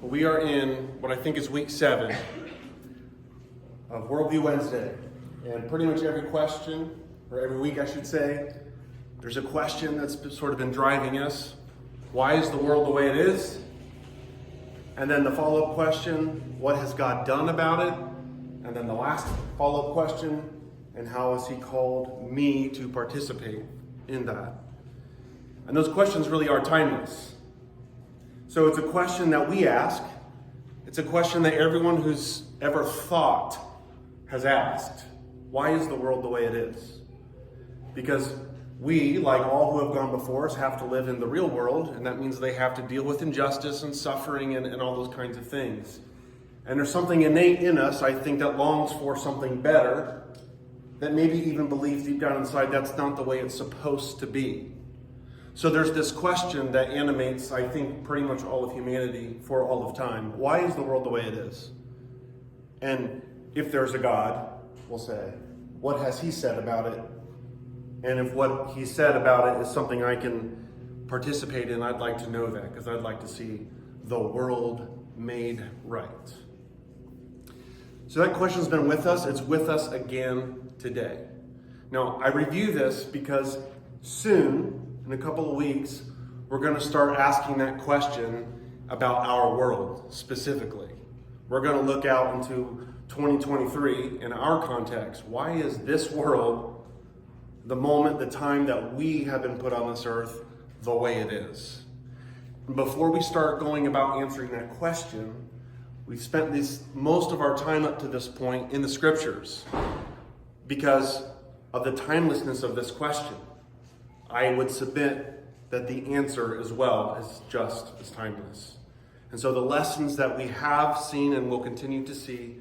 We are in what I think is week 7 of Worldview Wednesday. And pretty much every question, or every week I should say, there's a question that's sort of been driving us. Why is the world the way it is? And then the follow-up question, what has God done about it? And then the last follow-up question, and how has he called me to participate in that? And those questions really are timeless. So it's a question that we ask. It's a question that everyone who's ever thought has asked. Why is the world the way it is? Because we, like all who have gone before us, have to live in the real world, and that means they have to deal with injustice and suffering and all those kinds of things. And there's something innate in us, I think, that longs for something better, that maybe even believes deep down inside that's not the way it's supposed to be. So there's this question that animates, I think, pretty much all of humanity for all of time. Why is the world the way it is? And if there's a God, we'll say, what has he said about it? And if what he said about it is something I can participate in, I'd like to know that, because I'd like to see the world made right. So that question's been with us. It's with us again today. Now, I review this because soon, in a couple of weeks, we're going to start asking that question about our world specifically. We're going to look out into 2023 in our context. Why is this world, the moment, the time that we have been put on this earth, the way it is? And before we start going about answering that question, we've spent most of our time up to this point in the scriptures because of the timelessness of this question. I would submit that the answer as well is just as timeless. And so the lessons that we have seen and will continue to see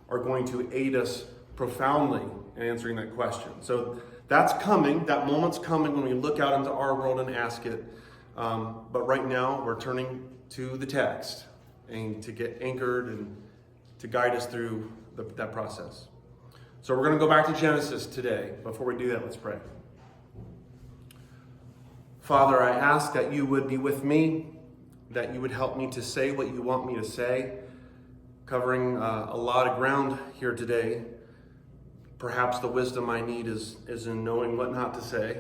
are going to aid us profoundly in answering that question. So that's coming. That moment's coming when we look out into our world and ask it. But right now, we're turning to the text and to get anchored and to guide us through that process. So we're going to go back to Genesis today. Before we do that, let's pray. Father, I ask that you would be with me, that you would help me to say what you want me to say, covering a lot of ground here today. Perhaps the wisdom I need is in knowing what not to say.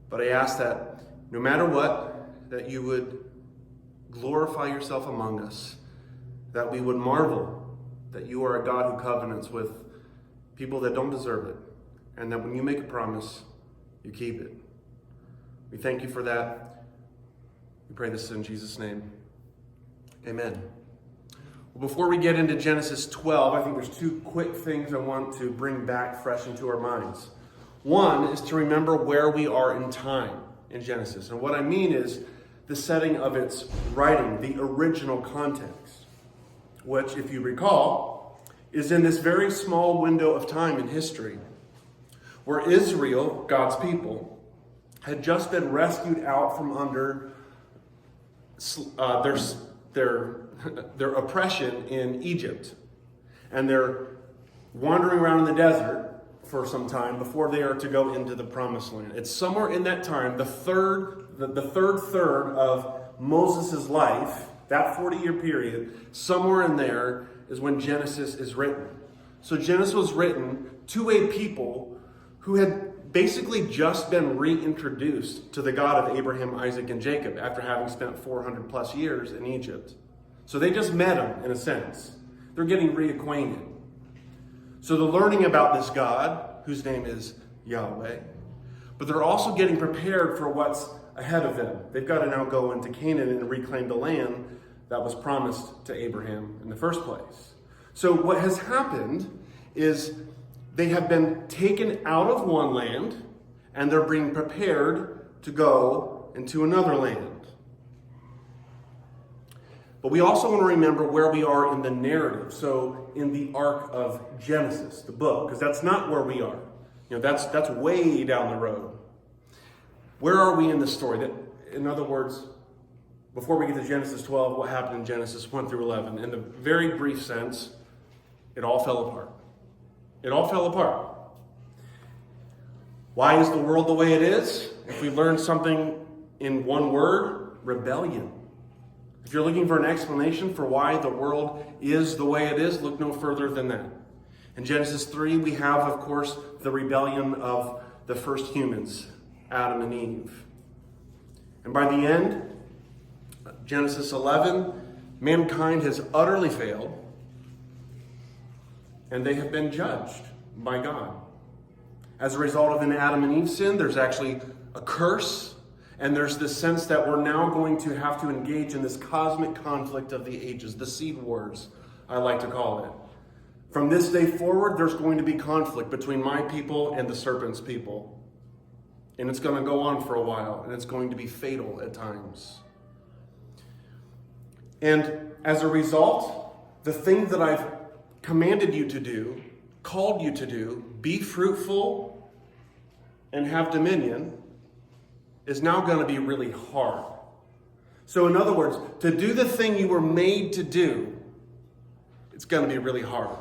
But I ask that no matter what, that you would glorify yourself among us, that we would marvel that you are a God who covenants with people that don't deserve it, and that when you make a promise, you keep it. We thank you for that. We pray this in Jesus' name. Amen. Well, before we get into Genesis 12, I think there's 2 quick things I want to bring back fresh into our minds. One is to remember where we are in time in Genesis. And what I mean is the setting of its writing, the original context, which, if you recall, is in this very small window of time in history where Israel, God's people, had just been rescued out from under their oppression in Egypt. And they're wandering around in the desert for some time before they are to go into the promised land. It's somewhere in that time, the third third of Moses' life, that 40-year period, somewhere in there is when Genesis is written. So Genesis was written to a people who had basically just been reintroduced to the God of Abraham, Isaac, and Jacob after having spent 400 plus years in Egypt. So they just met him, in a sense. They're getting reacquainted. So they're learning about this God, whose name is Yahweh, but they're also getting prepared for what's ahead of them. They've got to now go into Canaan and reclaim the land that was promised to Abraham in the first place. So what has happened is they have been taken out of one land, and they're being prepared to go into another land. But we also want to remember where we are in the narrative. So in the arc of Genesis, the book, because that's not where we are. That's way down the road. Where are we in the story? In other words, before we get to Genesis 12, what happened in Genesis 1 through 11? In the very brief sense, it all fell apart. It all fell apart. Why is the world the way it is? If we learn something in one word, rebellion. If you're looking for an explanation for why the world is the way it is, look no further than that. In Genesis 3, we have, of course, the rebellion of the first humans, Adam and Eve. And by the end, Genesis 11, mankind has utterly failed, and they have been judged by God. As a result of an Adam and Eve sin, there's actually a curse, and there's this sense that we're now going to have to engage in this cosmic conflict of the ages, the seed wars, I like to call it. From this day forward, there's going to be conflict between my people and the serpent's people. And it's going to go on for a while, and it's going to be fatal at times. And as a result, the thing that I've commanded you to do, called you to do, be fruitful and have dominion, is now going to be really hard. So in other words, to do the thing you were made to do, it's going to be really hard.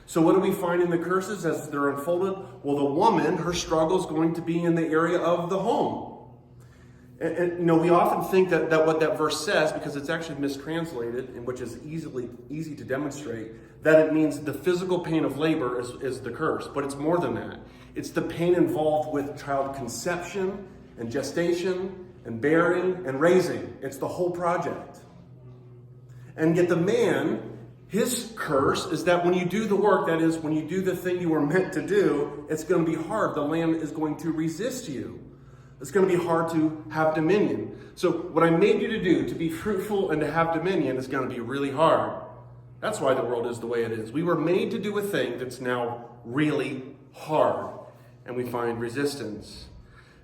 So what do we find in the curses as they're unfolded? Well, the woman, her struggle is going to be in the area of the home. And we often think that what that verse says, because it's actually mistranslated, and which is easy to demonstrate, that it means the physical pain of labor is the curse. But it's more than that. It's the pain involved with child conception and gestation and bearing and raising. It's the whole project. And yet the man, his curse is that when you do the work, that is, when you do the thing you were meant to do, it's going to be hard. The land is going to resist you. It's going to be hard to have dominion. So what I made you to do, to be fruitful and to have dominion, is going to be really hard. That's why the world is the way it is. We were made to do a thing that's now really hard. And we find resistance.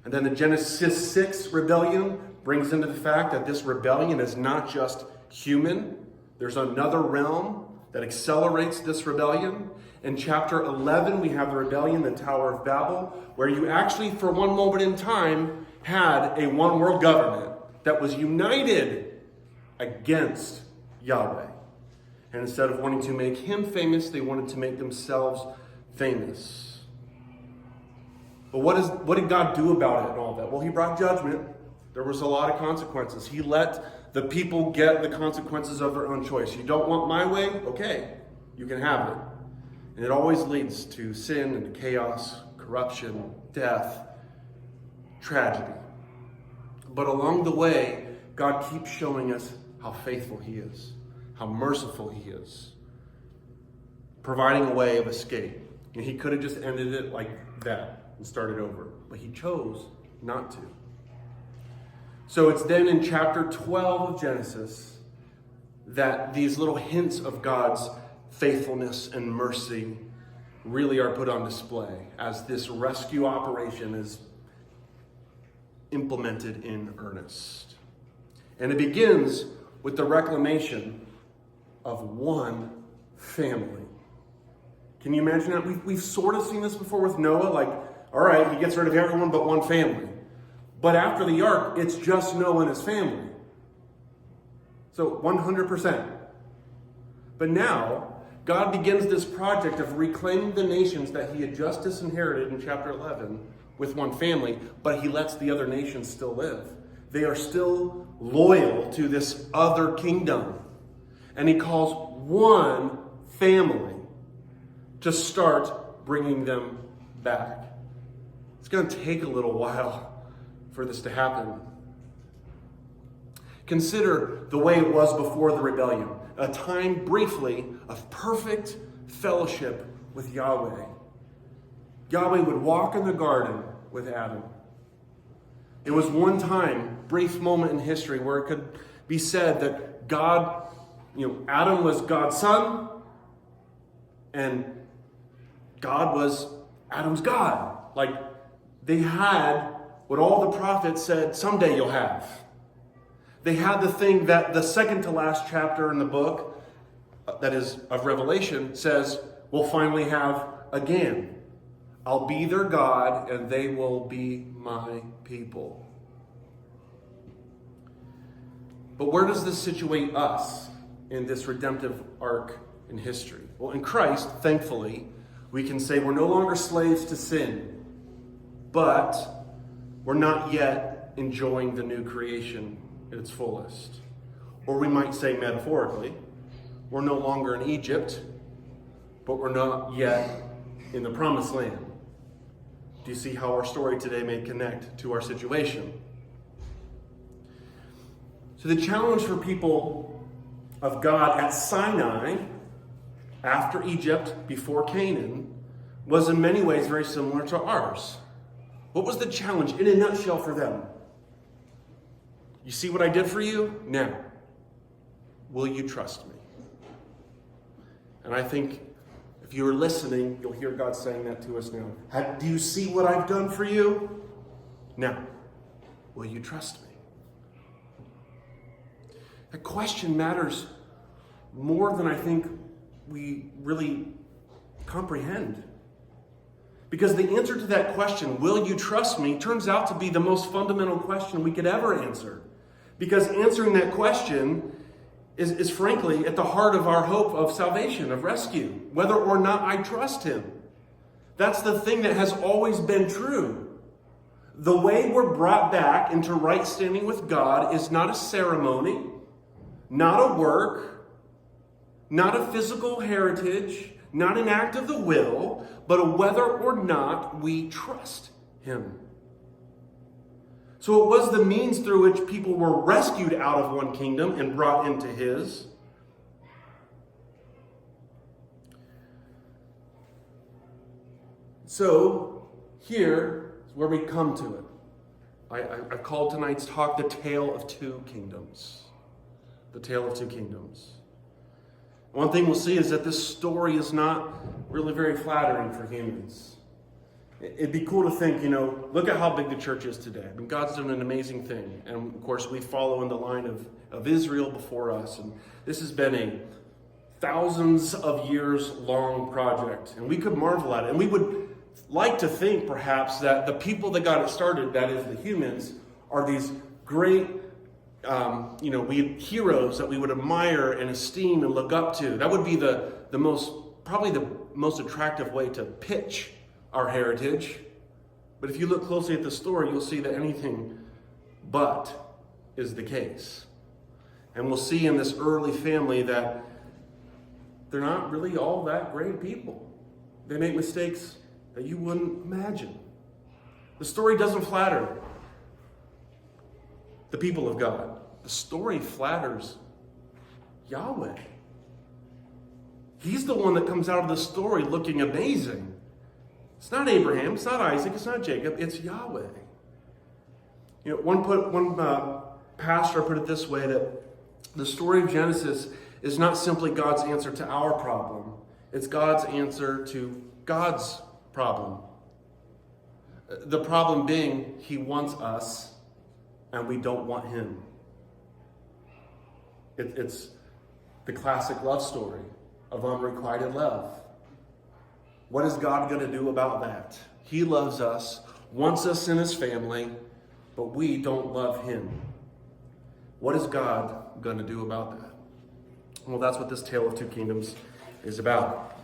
And then the Genesis 6 rebellion brings into the fact that this rebellion is not just human. There's another realm that accelerates this rebellion. In chapter 11, we have the rebellion, the Tower of Babel, where you actually, for one moment in time, had a one world government that was united against Yahweh. And instead of wanting to make him famous, they wanted to make themselves famous. But what did God do about it and all that? Well, he brought judgment. There was a lot of consequences. He let the people get the consequences of their own choice. You don't want my way? Okay, you can have it. And it always leads to sin and to chaos, corruption, death, tragedy. But along the way, God keeps showing us how faithful he is, how merciful he is, providing a way of escape. And he could have just ended it like that and started over, but he chose not to. So it's then in chapter 12 of Genesis that these little hints of God's faithfulness and mercy really are put on display as this rescue operation is implemented in earnest. And it begins with the reclamation of one family. Can you imagine that? We've sort of seen this before with Noah, like, all right, he gets rid of everyone but one family. But after the ark, it's just Noah and his family. So 100%. But now, God begins this project of reclaiming the nations that he had just disinherited in chapter 11 with one family, but he lets the other nations still live. They are still loyal to this other kingdom. And he calls one family to start bringing them back. It's going to take a little while for this to happen. Consider the way it was before the rebellion. A time briefly of perfect fellowship with Yahweh. Yahweh would walk in the garden with Adam. It was one time, brief moment in history where it could be said that God, Adam was God's son and God was Adam's God. Like they had what all the prophets said someday you'll have. They had the thing that the second to last chapter in the book, that is of Revelation, says we'll finally have again. I'll be their God and they will be my people. But where does this situate us in this redemptive arc in history? Well, in Christ, thankfully, we can say we're no longer slaves to sin, but we're not yet enjoying the new creation at its fullest. Or we might say metaphorically, we're no longer in Egypt, but we're not yet in the promised land. Do you see how our story today may connect to our situation? So the challenge for people of God at Sinai, after Egypt, before Canaan, was in many ways very similar to ours. What was the challenge in a nutshell for them? You see what I did for you? Now, will you trust me? And I think if you're listening, you'll hear God saying that to us now. Do you see what I've done for you? Now, will you trust me? That question matters more than I think we really comprehend. Because the answer to that question, will you trust me, turns out to be the most fundamental question we could ever answer. Because answering that question is frankly at the heart of our hope of salvation, of rescue, whether or not I trust him. That's the thing that has always been true. The way we're brought back into right standing with God is not a ceremony, not a work, not a physical heritage, not an act of the will, but a whether or not we trust him. So it was the means through which people were rescued out of one kingdom and brought into his. So here is where we come to it. I've called tonight's talk the Tale of Two Kingdoms. The Tale of Two Kingdoms. One thing we'll see is that this story is not really very flattering for humans. It'd be cool to think, look at how big the church is today. I mean, God's done an amazing thing. And of course, we follow in the line of Israel before us. And this has been a thousands of years long project. And we could marvel at it. And we would like to think, perhaps, that the people that got it started, that is the humans, are these great heroes that we would admire and esteem and look up to. That would be probably the most attractive way to pitch our heritage. But if you look closely at the story, you'll see that anything but is the case. And we'll see in this early family that they're not really all that great people. They make mistakes that you wouldn't imagine. The story doesn't flatter the people of God. The story flatters Yahweh. He's the one that comes out of the story looking amazing. It's not Abraham, it's not Isaac, it's not Jacob, it's Yahweh. One pastor put it this way, that the story of Genesis is not simply God's answer to our problem. It's God's answer to God's problem. The problem being, he wants us and we don't want him. It's the classic love story of unrequited love. What is God going to do about that? He loves us, wants us in his family, but we don't love him. What is God going to do about that? Well, that's what this Tale of Two Kingdoms is about.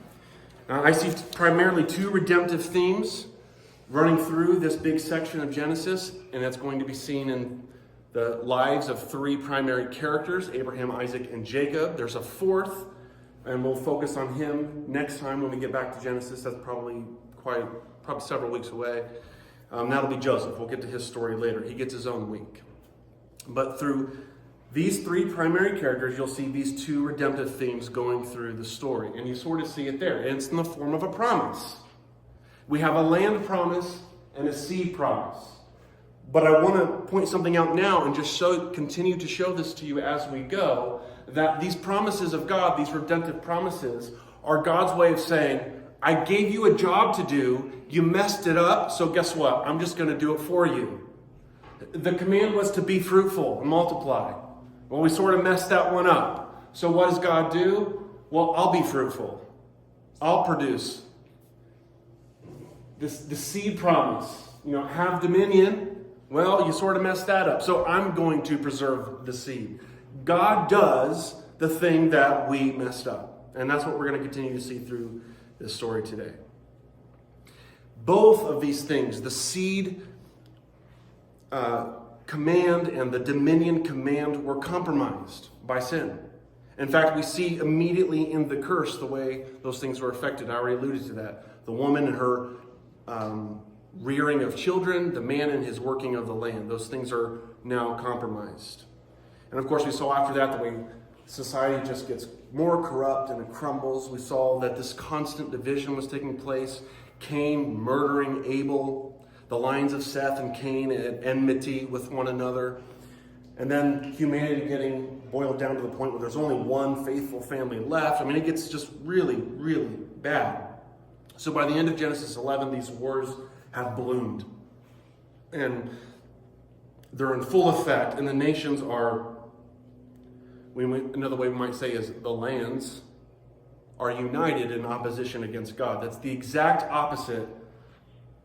Now, I see primarily two redemptive themes running through this big section of Genesis, and that's going to be seen in the lives of three primary characters, Abraham, Isaac, and Jacob. There's a fourth, and we'll focus on him next time when we get back to Genesis. That's probably several weeks away. That'll be Joseph. We'll get to his story later. He gets his own week. But through these three primary characters, you'll see these two redemptive themes going through the story. And you sort of see it there. It's in the form of a promise. We have a land promise and a seed promise. But I want to point something out now and just continue to show this to you as we go, that these promises of God, these redemptive promises, are God's way of saying, I gave you a job to do, you messed it up, so guess what? I'm just going to do it for you. The command was to be fruitful and multiply. Well, we sort of messed that one up. So what does God do? Well, I'll be fruitful. I'll produce. The seed promise, have dominion. Well, you sort of messed that up. So I'm going to preserve the seed. God does the thing that we messed up. And that's what we're going to continue to see through this story today. Both of these things, the seed command and the dominion command were compromised by sin. In fact, we see immediately in the curse the way those things were affected. I already alluded to that. The woman and her rearing of children, the man and his working of the land. Those things are now compromised. And of course, we saw after that the way society just gets more corrupt and it crumbles. We saw that this constant division was taking place. Cain murdering Abel, the lines of Seth and Cain at enmity with one another. And then humanity getting boiled down to the point where there's only one faithful family left. I mean, it gets just really, really bad. So by the end of Genesis 11, these wars have bloomed. And they're in full effect. And the nations are, another way we might say is the lands are united in opposition against God. That's the exact opposite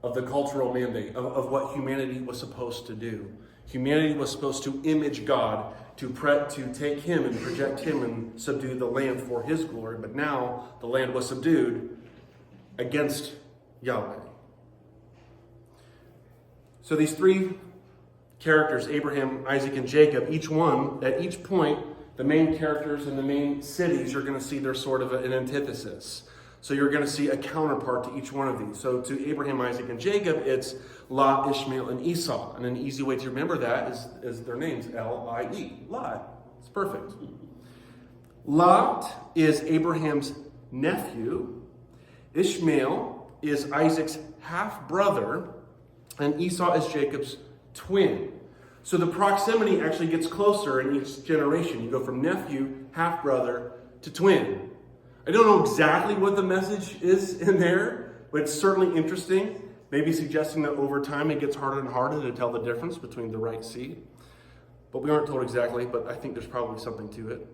of the cultural mandate, of what humanity was supposed to do. Humanity was supposed to image God, to take him and project him and subdue the land for his glory. But now the land was subdued against Yahweh. So these three characters, Abraham, Isaac, and Jacob, each one, at each point, the main characters in the main cities, you're going to see their sort of an antithesis. So you're going to see a counterpart to each one of these. So to Abraham, Isaac, and Jacob, it's Lot, Ishmael, and Esau. And an easy way to remember that is their names, L-I-E. Lot. It's perfect. Lot is Abraham's nephew. Ishmael is Isaac's half-brother. And Esau is Jacob's twin. So the proximity actually gets closer in each generation. You go from nephew, half-brother, to twin. I don't know exactly what the message is in there, but it's certainly interesting. Maybe suggesting that over time it gets harder and harder to tell the difference between the right seed. But we aren't told exactly, but I think there's probably something to it.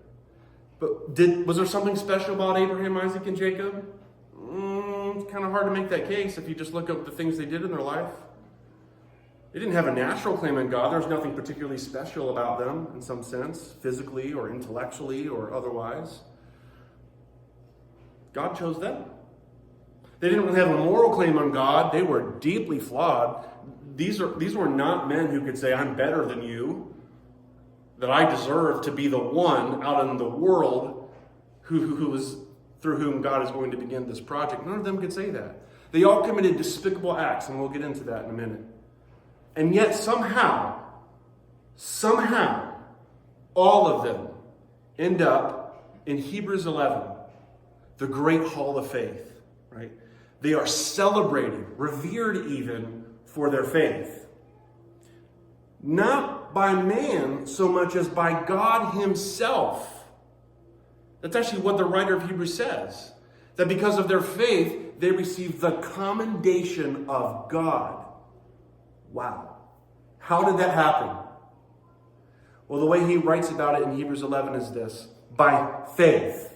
But was there something special about Abraham, Isaac, and Jacob? It's kind of hard to make that case if you just look up the things they did in their life. They didn't have a natural claim on God. There was nothing particularly special about them in some sense, physically or intellectually or otherwise. God chose them. They didn't have a moral claim on God. They were deeply flawed. These were not men who could say, I'm better than you, that I deserve to be the one out in the world who is through whom God is going to begin this project. None of them could say that. They all committed despicable acts, and we'll get into that in a minute. And yet somehow, all of them end up in Hebrews 11, the great hall of faith, right? They are celebrated, revered even for their faith. Not by man so much as by God himself. That's actually what the writer of Hebrews says. That because of their faith, they receive the commendation of God. Wow. How did that happen? Well, the way he writes about it in Hebrews 11 is this. By faith.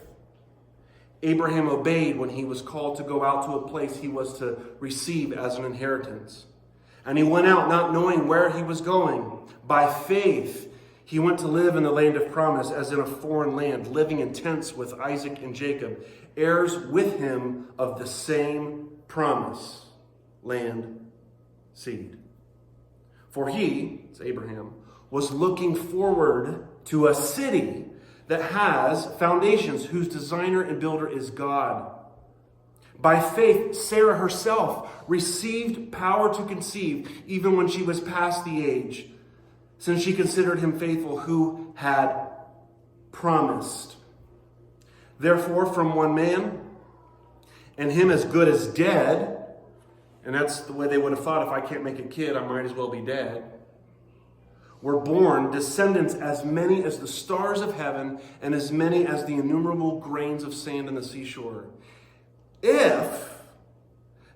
Abraham obeyed when he was called to go out to a place he was to receive as an inheritance. And he went out not knowing where he was going. By faith, he went to live in the land of promise as in a foreign land, living in tents with Isaac and Jacob, heirs with him of the same promise, land, seed. For he, it's Abraham, was looking forward to a city that has foundations, whose designer and builder is God. By faith, Sarah herself received power to conceive, even when she was past the age, since she considered him faithful who had promised. Therefore, from one man, and him as good as dead, and that's the way they would have thought, if I can't make a kid, I might as well be dead, were born descendants as many as the stars of heaven and as many as the innumerable grains of sand on the seashore. If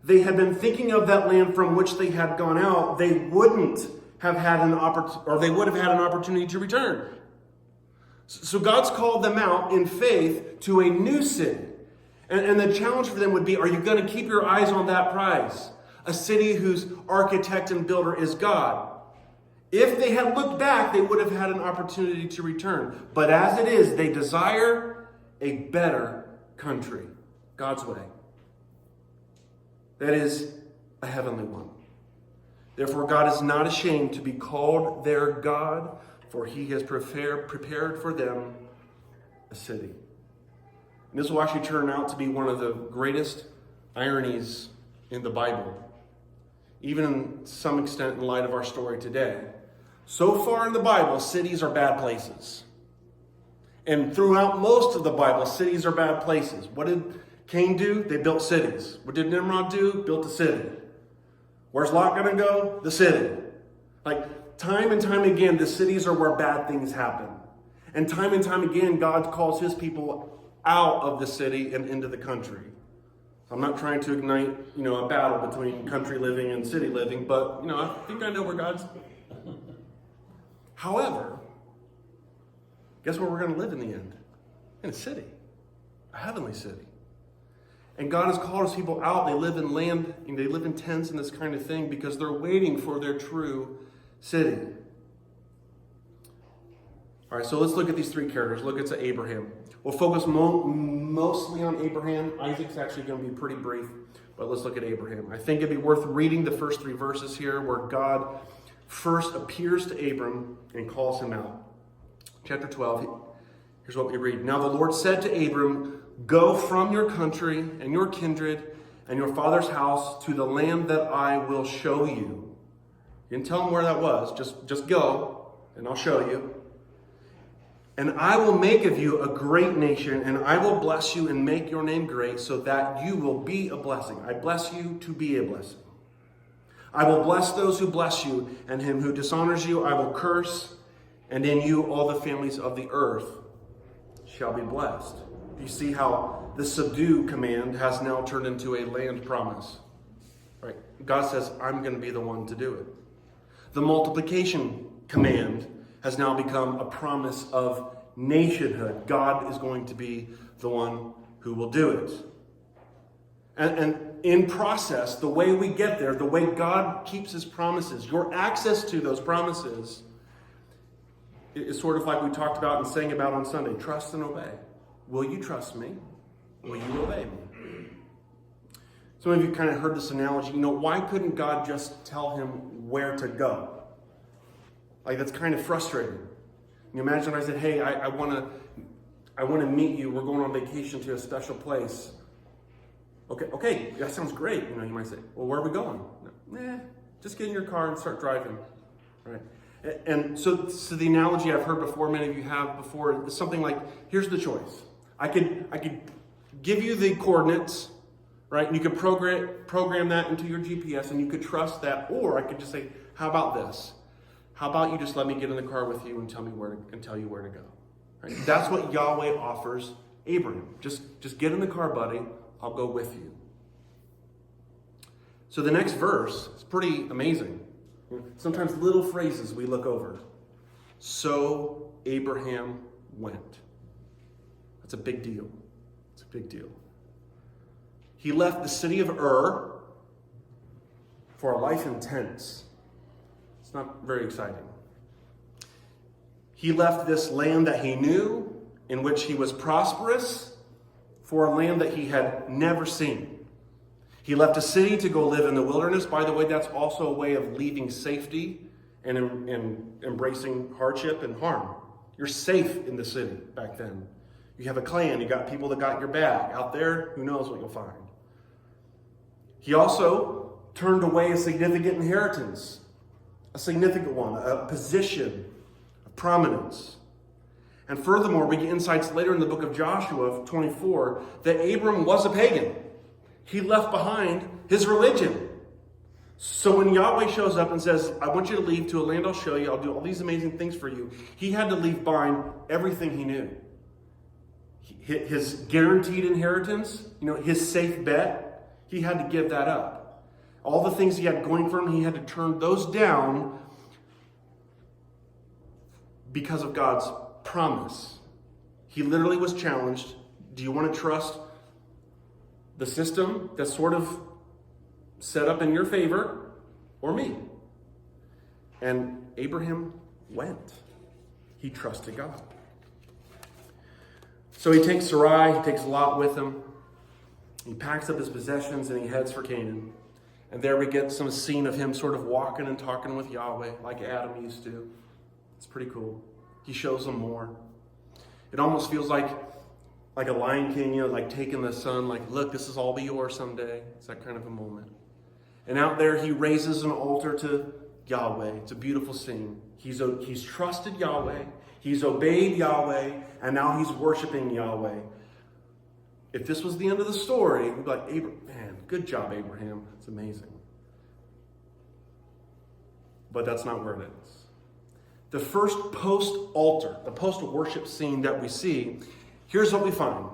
they had been thinking of that land from which they had gone out, they wouldn't have had an opportunity to return. So God's called them out in faith to a new city. And the challenge for them would be, are you going to keep your eyes on that prize? A city whose architect and builder is God. If they had looked back, they would have had an opportunity to return. But as it is, they desire a better country, God's way. That is, a heavenly one. Therefore God is not ashamed to be called their God, for he has prepared for them a city. And this will actually turn out to be one of the greatest ironies in the Bible, even to some extent in light of our story today. So far in the Bible, cities are bad places. And throughout most of the Bible, cities are bad places. What did Cain do? They built cities. What did Nimrod do? Built a city. Where's Lot going to go? The city. Like, time and time again, the cities are where bad things happen. And time again, God calls his people out of the city and into the country. I'm not trying to ignite, a battle between country living and city living, but, I think I know where God's... However, guess where we're going to live in the end? In a city. A heavenly city. And God has called his people out. They live in land, they live in tents and this kind of thing because they're waiting for their true city. All right, so let's look at these three characters. Look at Abraham. We'll focus mostly on Abraham. Isaac's actually going to be pretty brief, but let's look at Abraham. I think it'd be worth reading the first three verses here where God first appears to Abram and calls him out. Chapter 12, here's what we read. Now the Lord said to Abram, go from your country and your kindred and your father's house to the land that I will show you. You can tell him where that was. Just go, and I'll show you. And I will make of you a great nation, and I will bless you and make your name great so that you will be a blessing. I bless you to be a blessing. I will bless those who bless you, and him who dishonors you I will curse, and in you all the families of the earth shall be blessed. You see how the subdue command has now turned into a land promise. Right? God says, I'm going to be the one to do it. The multiplication command has now become a promise of nationhood. God is going to be the one who will do it. And in process, the way we get there, the way God keeps his promises, your access to those promises is sort of like we talked about and sang about on Sunday. Trust and obey. Will you trust me? Will you obey me? Some of you kind of heard this analogy. Why couldn't God just tell him where to go? Like, that's kind of frustrating. You imagine if I said, hey, I want to meet you. We're going on vacation to a special place. Okay, that sounds great. You might say, well, where are we going? Nah, just get in your car and start driving. Right? And so the analogy I've heard before, many of you have before, is something like, here's the choice. I could give you the coordinates, right? And you could program that into your GPS and you could trust that. Or I could just say, how about this? How about you just let me get in the car with you and tell you where to go? Right? That's what Yahweh offers Abraham. Just get in the car, buddy. I'll go with you. So the next verse is pretty amazing. Sometimes little phrases we look over. So Abraham went. That's a big deal. It's a big deal. He left the city of Ur for a life in tents. It's not very exciting. He left this land that he knew, in which he was prosperous, for a land that he had never seen. He left a city to go live in the wilderness. By the way, that's also a way of leaving safety and embracing hardship and harm. You're safe in the city back then. You have a clan. You got people that got your back. Out there, who knows what you'll find. He also turned away a significant inheritance, a significant one, a position of prominence. And furthermore, we get insights later in the book of Joshua 24 that Abram was a pagan. He left behind his religion. So when Yahweh shows up and says, I want you to leave to a land I'll show you, I'll do all these amazing things for you, he had to leave behind everything he knew. His guaranteed inheritance, his safe bet, he had to give that up. All the things he had going for him, he had to turn those down because of God's promise. He literally was challenged. Do you want to trust the system that's sort of set up in your favor or me? And Abraham went. He trusted God. So he takes Sarai, he takes Lot with him. He packs up his possessions and he heads for Canaan. And there we get some scene of him sort of walking and talking with Yahweh like Adam used to. It's pretty cool. He shows them more. It almost feels like a Lion King, like taking the son, like, look, this is all be yours someday. It's that kind of a moment. And out there, he raises an altar to Yahweh. It's a beautiful scene. He's trusted Yahweh. He's obeyed Yahweh. And now he's worshiping Yahweh. If this was the end of the story, we'd be like, man, good job, Abraham. It's amazing. But that's not where it is. The first post-altar, the post-worship scene that we see, here's what we find.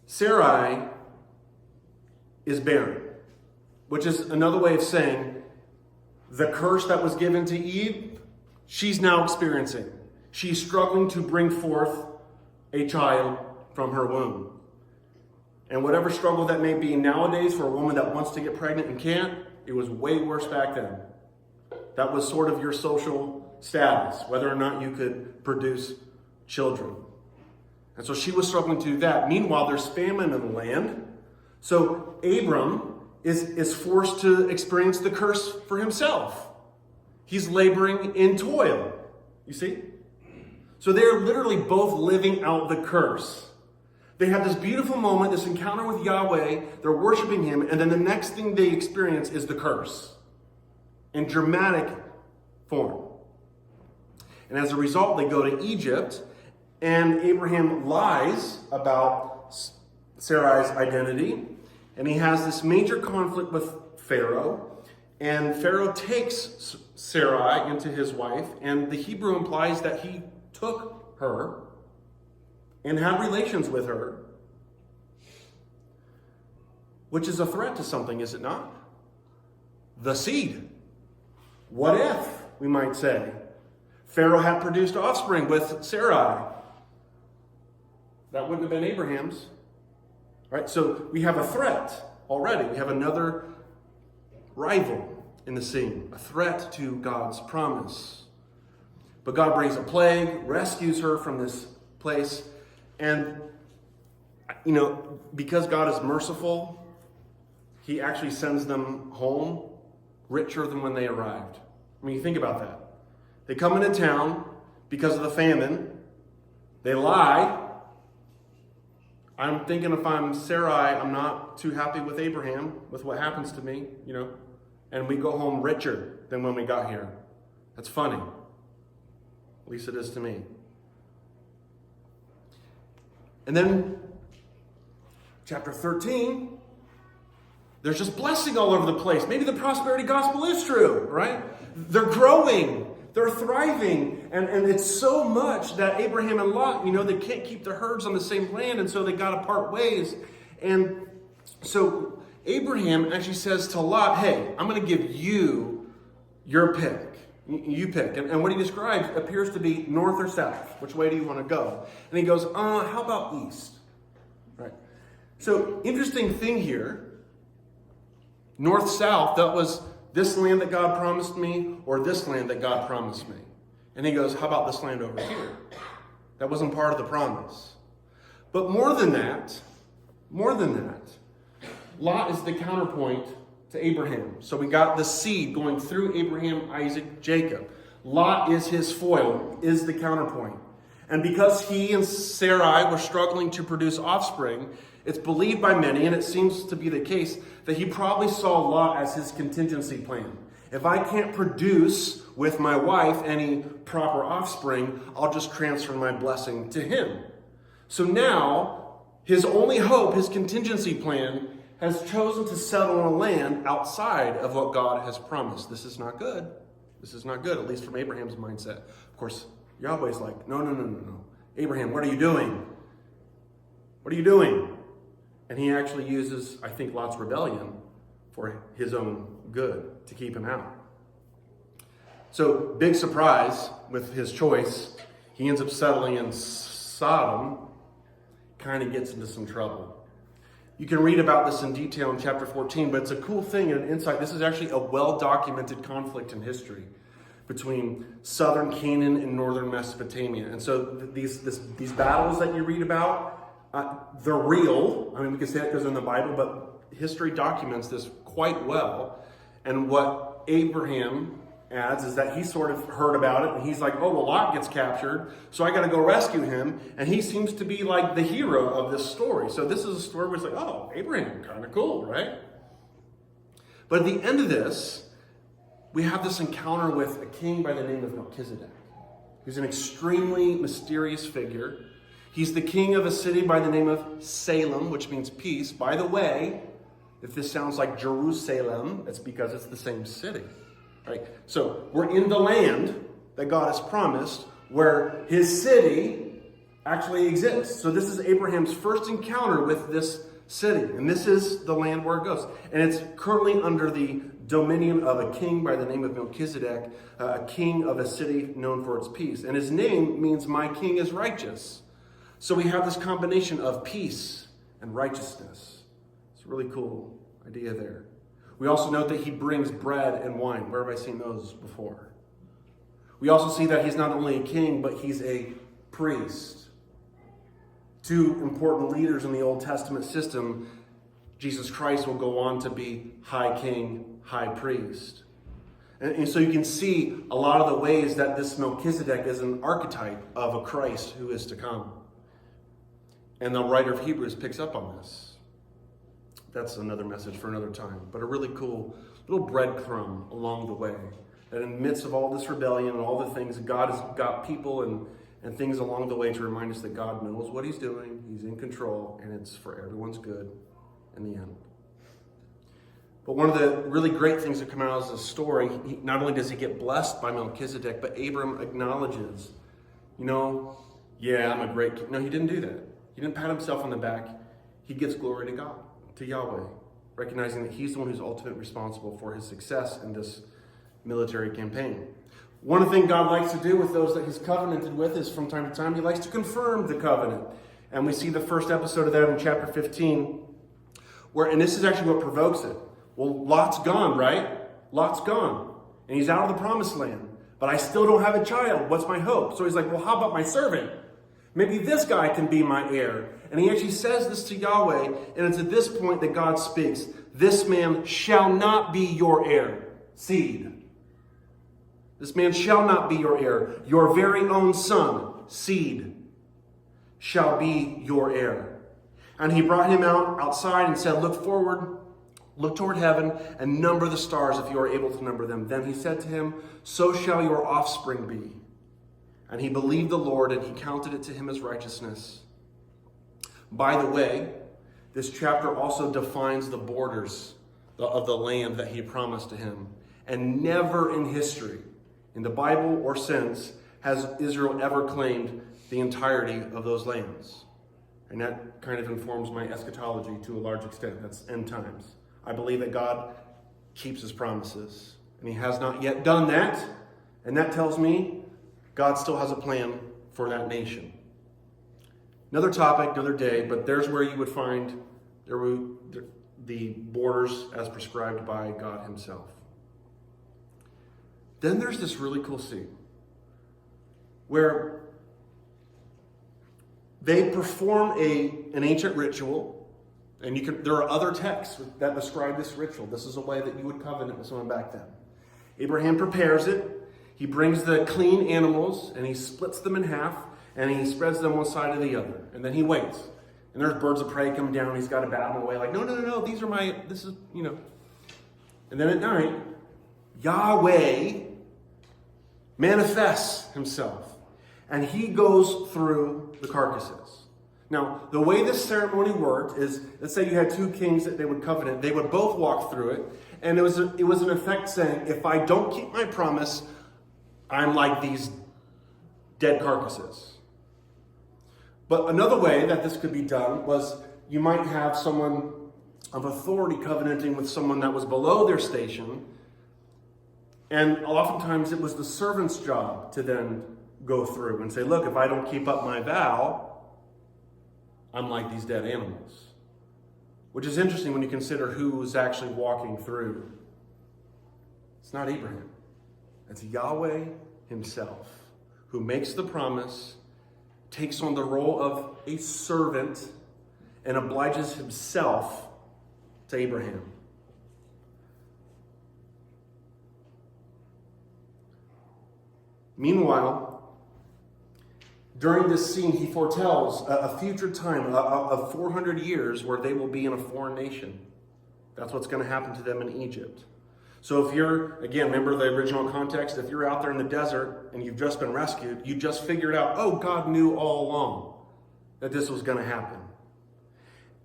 Sarai is barren, which is another way of saying the curse that was given to Eve, she's now experiencing. She's struggling to bring forth a child from her womb. And whatever struggle that may be nowadays for a woman that wants to get pregnant and can't, it was way worse back then. That was sort of your social status, whether or not you could produce children. And so she was struggling to do that. Meanwhile, there's famine in the land. So Abram is forced to experience the curse for himself. He's laboring in toil. You see? So they're literally both living out the curse. They have this beautiful moment, this encounter with Yahweh. They're worshiping him. And then the next thing they experience is the curse in dramatic form. And as a result, they go to Egypt. And Abraham lies about Sarai's identity. And he has this major conflict with Pharaoh. And Pharaoh takes Sarai into his wife. And the Hebrew implies that he took her and had relations with her. Which is a threat to something, is it not? The seed. What if, we might say, Pharaoh had produced offspring with Sarai? That wouldn't have been Abraham's. Right? So we have a threat already. We have another rival in the scene. A threat to God's promise. But God brings a plague, rescues her from this place. And, because God is merciful, he actually sends them home richer than when they arrived. I mean, you think about that. They come into town because of the famine. They lie. I'm thinking if I'm Sarai, I'm not too happy with Abraham, with what happens to me, And we go home richer than when we got here. That's funny. At least it is to me. And then, chapter 13, there's just blessing all over the place. Maybe the prosperity gospel is true, right? They're growing. They're thriving. And it's so much that Abraham and Lot, they can't keep their herds on the same land, and so they got to part ways. And so Abraham actually says to Lot, hey, I'm going to give you your pick. You pick. And what he describes appears to be north or south. Which way do you want to go? And he goes, how about east? Right. So, interesting thing here. North-south, that was this land that God promised me or this land that God promised me. And he goes, how about this land over here? That wasn't part of the promise. But more than that, Lot is the counterpoint to Abraham. So we got the seed going through Abraham, Isaac, Jacob. Lot is his foil, is the counterpoint. And because he and Sarai were struggling to produce offspring, it's believed by many, and it seems to be the case, that he probably saw Lot as his contingency plan. If I can't produce with my wife any proper offspring, I'll just transfer my blessing to him. So now, his only hope, his contingency plan, has chosen to settle on land outside of what God has promised. This is not good. This is not good, at least from Abraham's mindset. Of course, Yahweh's like, no. Abraham, what are you doing? What are you doing? And he actually uses, I think, Lot's rebellion for his own good, to keep him out. So, big surprise with his choice. He ends up settling in Sodom, kind of gets into some trouble. You can read about this in detail in chapter 14, but it's a cool thing and an insight. This is actually a well-documented conflict in history between southern Canaan and northern Mesopotamia. And so these battles that you read about, they're real. I mean, we can say it because they're in the Bible, but history documents this quite well. And what Abraham adds is that he sort of heard about it, and he's like, oh, well, Lot gets captured, so I got to go rescue him. And he seems to be like the hero of this story. So this is a story where it's like, oh, Abraham, kind of cool, right? But at the end of this, we have this encounter with a king by the name of Melchizedek, who's an extremely mysterious figure. He's the king of a city by the name of Salem, which means peace. By the way, if this sounds like Jerusalem, it's because it's the same city. Right? So we're in the land that God has promised, where his city actually exists. So this is Abraham's first encounter with this city. And this is the land where it goes. And it's currently under the dominion of a king by the name of Melchizedek, a king of a city known for its peace. And his name means my king is righteous. So we have this combination of peace and righteousness. It's a really cool idea there. We also note that he brings bread and wine. Where have I seen those before? We also see that he's not only a king, but he's a priest. Two important leaders in the Old Testament system. Jesus Christ will go on to be high king, high priest. And so you can see a lot of the ways that this Melchizedek is an archetype of a Christ who is to come. And the writer of Hebrews picks up on this. That's another message for another time. But a really cool little breadcrumb along the way. That in the midst of all this rebellion and all the things, God has got people and things along the way to remind us that God knows what he's doing. He's in control, and it's for everyone's good in the end. But one of the really great things that come out of this story, not only does he get blessed by Melchizedek, but Abram acknowledges, yeah, I'm a great king. No, he didn't do that. He didn't pat himself on the back. He gives glory to God, to Yahweh, recognizing that he's the one who's ultimately responsible for his success in this military campaign. One thing God likes to do with those that he's covenanted with is from time to time, he likes to confirm the covenant. And we see the first episode of that in chapter 15, and this is actually what provokes it. Well, Lot's gone, right? Lot's gone. And he's out of the promised land. But I still don't have a child. What's my hope? So he's like, well, how about my servant? Maybe this guy can be my heir. And he actually says this to Yahweh, and it's at this point that God speaks. This man shall not be your heir. Seed. This man shall not be your heir. Your very own son, seed, shall be your heir. And he brought him outside and said, look forward, look toward heaven, and number the stars if you are able to number them. Then he said to him, so shall your offspring be. And he believed the Lord, and he counted it to him as righteousness. By the way, this chapter also defines the borders of the land that he promised to him. And never in history, in the Bible or since, has Israel ever claimed the entirety of those lands. And that kind of informs my eschatology to a large extent. That's end times. I believe that God keeps his promises. And he has not yet done that. And that tells me God still has a plan for that nation. Another topic, another day, but there's where you would find the borders as prescribed by God himself. Then there's this really cool scene where they perform an ancient ritual, and there are other texts that describe this ritual. This is a way that you would covenant with someone back then. Abraham prepares it. He brings the clean animals, and he splits them in half, and he spreads them one side to the other. And then he waits. And there's birds of prey come down. He's got to bat them away. Like, no, And then at night, Yahweh manifests himself. And he goes through the carcasses. Now, the way this ceremony worked is, let's say you had two kings that they would covenant. They would both walk through it. And it was in effect saying, if I don't keep my promise, I'm like these dead carcasses. But another way that this could be done was you might have someone of authority covenanting with someone that was below their station. And oftentimes it was the servant's job to then go through and say, look, if I don't keep up my vow, I'm like these dead animals. Which is interesting when you consider who was actually walking through. It's not Abraham. It's Yahweh himself who makes the promise, takes on the role of a servant, and obliges himself to Abraham. Meanwhile, during this scene, he foretells a future time of 400 years where they will be in a foreign nation. That's what's going to happen to them in Egypt. So if you're, again, remember the original context, if you're out there in the desert and you've just been rescued, you just figured out, oh, God knew all along that this was going to happen.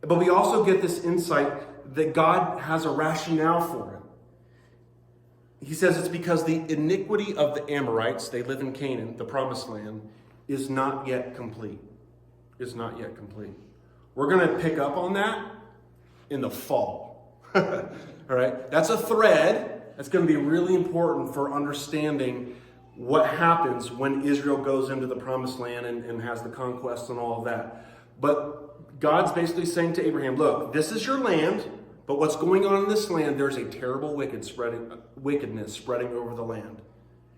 But we also get this insight that God has a rationale for it. He says it's because the iniquity of the Amorites, they live in Canaan, the promised land, is not yet complete. Is not yet complete. We're going to pick up on that in the fall. All right? That's a thread that's going to be really important for understanding what happens when Israel goes into the promised land and has the conquest and all of that. But God's basically saying to Abraham, look, this is your land, but what's going on in this land, there's a terrible wickedness spreading over the land.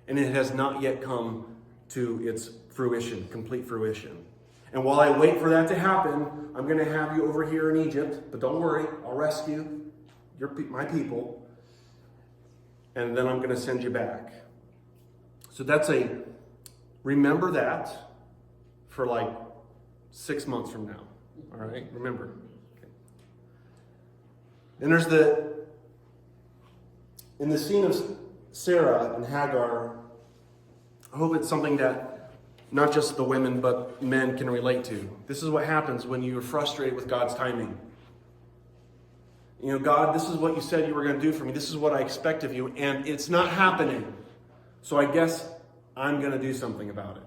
And it has not yet come to its fruition, complete fruition. And while I wait for that to happen, I'm going to have you over here in Egypt, but don't worry, I'll rescue my people, and then I'm going to send you back. So remember that for like 6 months from now. All right, remember. Okay. Then there's in the scene of Sarah and Hagar, I hope it's something that not just the women but men can relate to. This is what happens when you're frustrated with God's timing. You know, God, this is what you said you were going to do for me. This is what I expect of you, and it's not happening. So I guess I'm going to do something about it.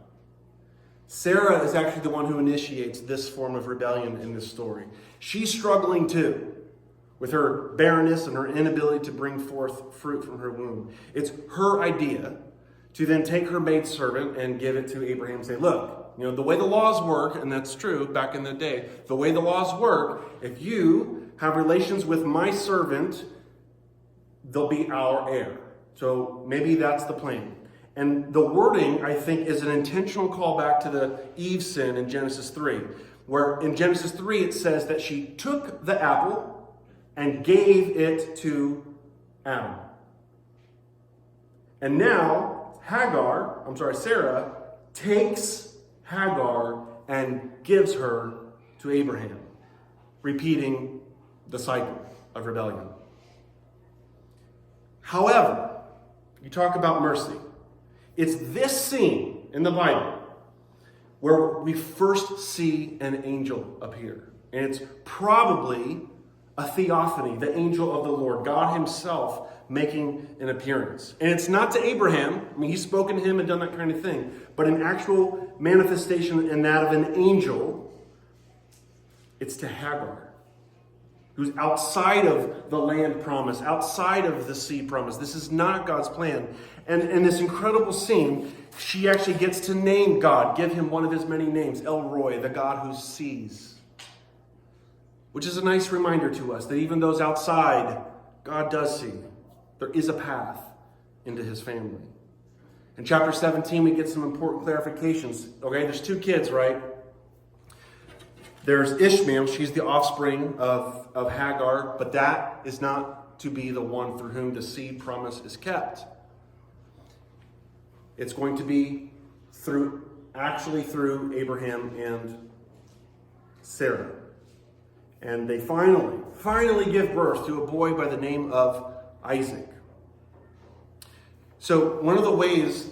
Sarah is actually the one who initiates this form of rebellion in this story. She's struggling too with her barrenness and her inability to bring forth fruit from her womb. It's her idea to then take her maidservant and give it to Abraham and say, look, you know, the way the laws work, and that's true back in the day, the way the laws work, if you have relations with my servant, they'll be our heir. So maybe that's the plan. And the wording, I think, is an intentional callback to the Eve sin in Genesis 3, where in Genesis 3 it says that she took the apple and gave it to Adam. And now Sarah takes Hagar and gives her to Abraham, repeating the cycle of rebellion. However, you talk about mercy. It's this scene in the Bible where we first see an angel appear. And it's probably a theophany, the angel of the Lord, God himself making an appearance. And it's not to Abraham. I mean, he's spoken to him and done that kind of thing. But an actual manifestation in that of an angel, it's to Hagar, who's outside of the land promise, outside of the sea promise. This is not God's plan. And in this incredible scene, she actually gets to name God, give him one of his many names, El Roi, the God who sees. Which is a nice reminder to us that even those outside, God does see. There is a path into his family. In chapter 17, we get some important clarifications. Okay, there's 2 kids, right? There's Ishmael, she's the offspring of Hagar, but that is not to be the one through whom the seed promise is kept. It's going to be through Abraham and Sarah. And they finally give birth to a boy by the name of Isaac. So one of the ways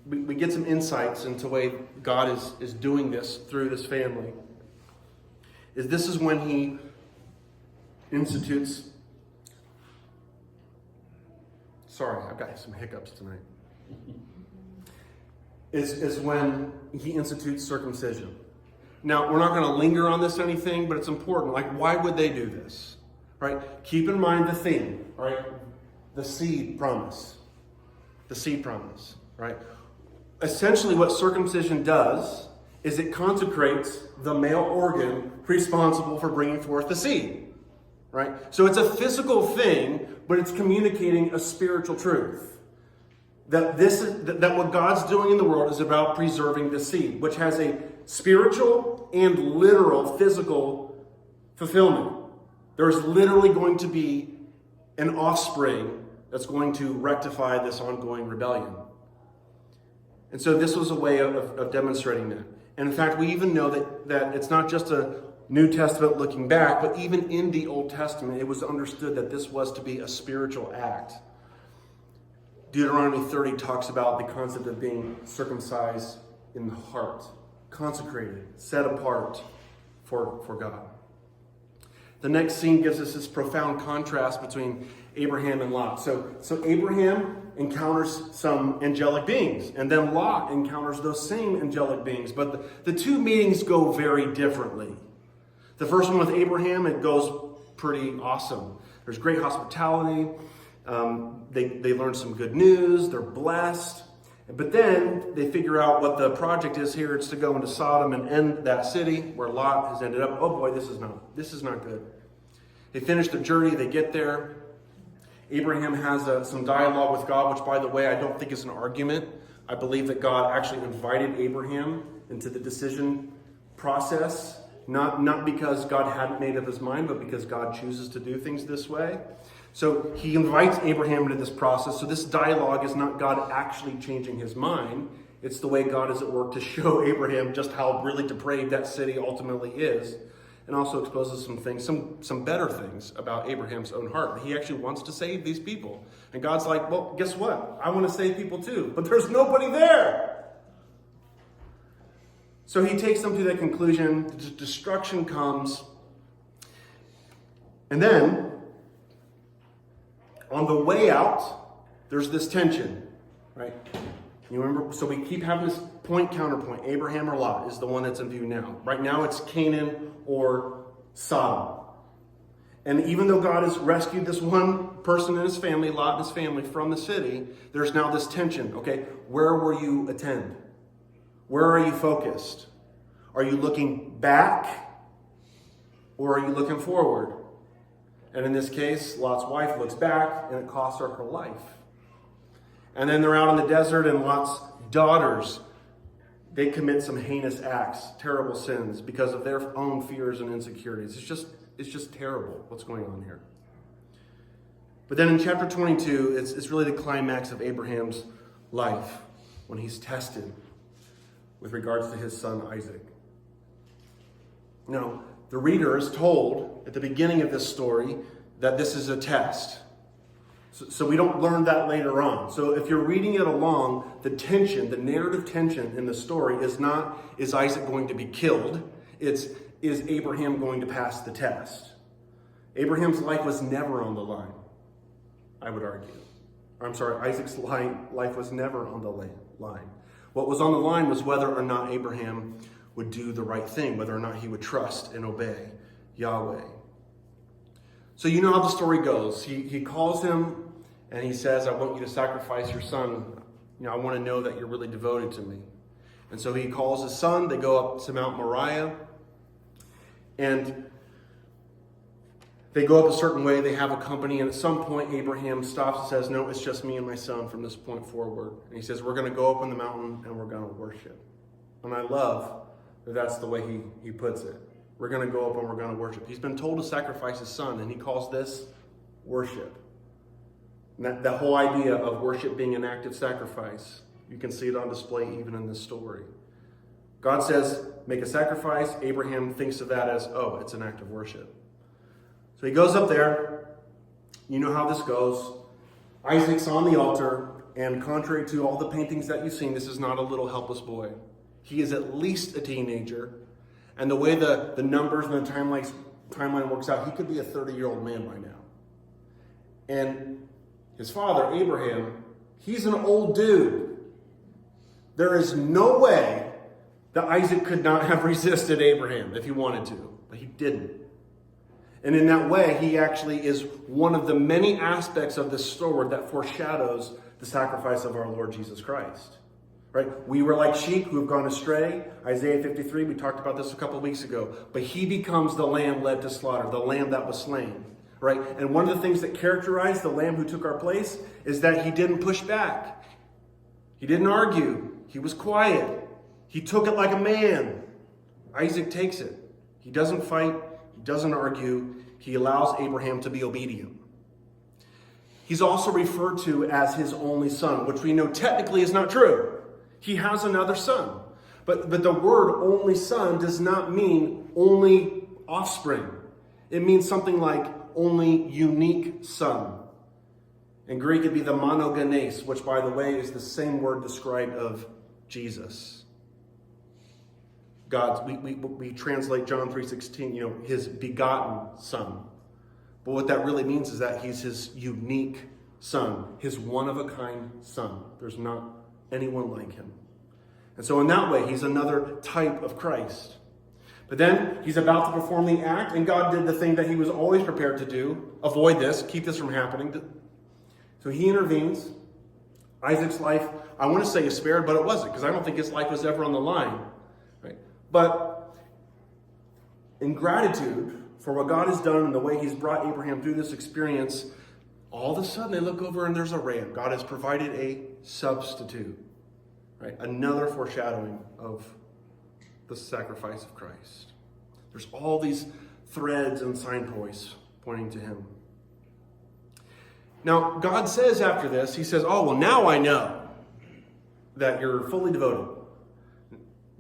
we get some insights into the way God is doing this through this family is this is when he institutes... Sorry, I've got some hiccups tonight. Is when he institutes circumcision. Now, we're not going to linger on this or anything, but it's important. Like, why would they do this? Right? Keep in mind the theme, right? The seed promise. The seed promise, right? Essentially, what circumcision does is it consecrates the male organ responsible for bringing forth the seed, right? So it's a physical thing, but it's communicating a spiritual truth. That what God's doing in the world is about preserving the seed, which has a spiritual and literal physical fulfillment. There's literally going to be an offspring that's going to rectify this ongoing rebellion. And so this was a way of demonstrating that. And in fact, we even know that it's not just a New Testament looking back, but even in the Old Testament, it was understood that this was to be a spiritual act. Deuteronomy 30 talks about the concept of being circumcised in the heart, consecrated, set apart for God. The next scene gives us this profound contrast between Abraham and Lot. So Abraham encounters some angelic beings, and then Lot encounters those same angelic beings. But the two meetings go very differently. The first one with Abraham, it goes pretty awesome. There's great hospitality. They learn some good news. They're blessed. But then they figure out what the project is here. It's to go into Sodom and end that city where Lot has ended up. Oh boy, this is not good. They finish the journey. They get there. Abraham has some dialogue with God, which, by the way, I don't think is an argument. I believe that God actually invited Abraham into the decision process, not because God hadn't made up his mind, but because God chooses to do things this way. So he invites Abraham into this process. So this dialogue is not God actually changing his mind. It's the way God is at work to show Abraham just how really depraved that city ultimately is. And also exposes some things, some better things about Abraham's own heart. He actually wants to save these people. And God's like, well, guess what? I want to save people too. But there's nobody there. So he takes them to that conclusion. The destruction comes. And then, on the way out, there's this tension, right? You remember? So we keep having this point, counterpoint. Abraham or Lot is the one that's in view now. Right now it's Canaan or Sodom. And even though God has rescued this one person and his family, Lot and his family, from the city, there's now this tension. Okay, where will you attend? Where are you focused? Are you looking back or are you looking forward? And in this case, Lot's wife looks back and it costs her life. And then they're out in the desert and Lot's daughters, they commit some heinous acts, terrible sins because of their own fears and insecurities. It's just terrible what's going on here. But then in chapter 22, it's really the climax of Abraham's life when he's tested with regards to his son Isaac. Now, the reader is told at the beginning of this story that this is a test. So we don't learn that later on. So if you're reading it along, the tension, the narrative tension in the story is not, is Isaac going to be killed? It's, is Abraham going to pass the test? Abraham's life was never on the line, I would argue. Isaac's life was never on the line. What was on the line was whether or not Abraham would do the right thing, whether or not he would trust and obey Yahweh. So you know how the story goes. He calls him and he says, I want you to sacrifice your son. I want to know that you're really devoted to me. And so he calls his son. They go up to Mount Moriah. And they go up a certain way. They have a company. And at some point, Abraham stops and says, no, it's just me and my son from this point forward. And he says, we're going to go up on the mountain and we're going to worship. And I love that that's the way he puts it. We're going to go up and we're going to worship. He's been told to sacrifice his son, and he calls this worship. And that whole idea of worship being an act of sacrifice, you can see it on display even in this story. God says, make a sacrifice. Abraham thinks of that as, oh, it's an act of worship. So he goes up there. You know how this goes. Isaac's on the altar, and contrary to all the paintings that you've seen, this is not a little helpless boy. He is at least a teenager. And the way the numbers and the timeline works out, he could be a 30-year-old man by now. And his father, Abraham, he's an old dude. There is no way that Isaac could not have resisted Abraham if he wanted to, but he didn't. And in that way, he actually is one of the many aspects of this story that foreshadows the sacrifice of our Lord Jesus Christ. Right? We were like sheep who have gone astray. Isaiah 53, we talked about this a couple of weeks ago. But he becomes the lamb led to slaughter, the lamb that was slain. Right? And one of the things that characterized the lamb who took our place is that he didn't push back. He didn't argue. He was quiet. He took it like a man. Isaac takes it. He doesn't fight. He doesn't argue. he allows Abraham to be obedient. He's also referred to as his only son, which we know technically is not true. He has another son. But the word only son does not mean only offspring. It means something like only unique son. In Greek, it'd be the monogenes, which, by the way, is the same word described of Jesus. We translate John 3:16, his begotten son. But what that really means is that he's his unique son, his one-of-a-kind son. There's not anyone like him. And so in that way, he's another type of Christ. But then he's about to perform the act, and God did the thing that he was always prepared to do. Avoid this, keep this from happening. So he intervenes. Isaac's life, I want to say, is spared, but it wasn't, because I don't think his life was ever on the line. Right? But in gratitude for what God has done and the way he's brought Abraham through this experience, all of a sudden they look over and there's a ram. God has provided a substitute. Right? Another foreshadowing of the sacrifice of Christ. There's all these threads and signposts pointing to him. Now, God says after this, he says, oh, well, now I know that you're fully devoted.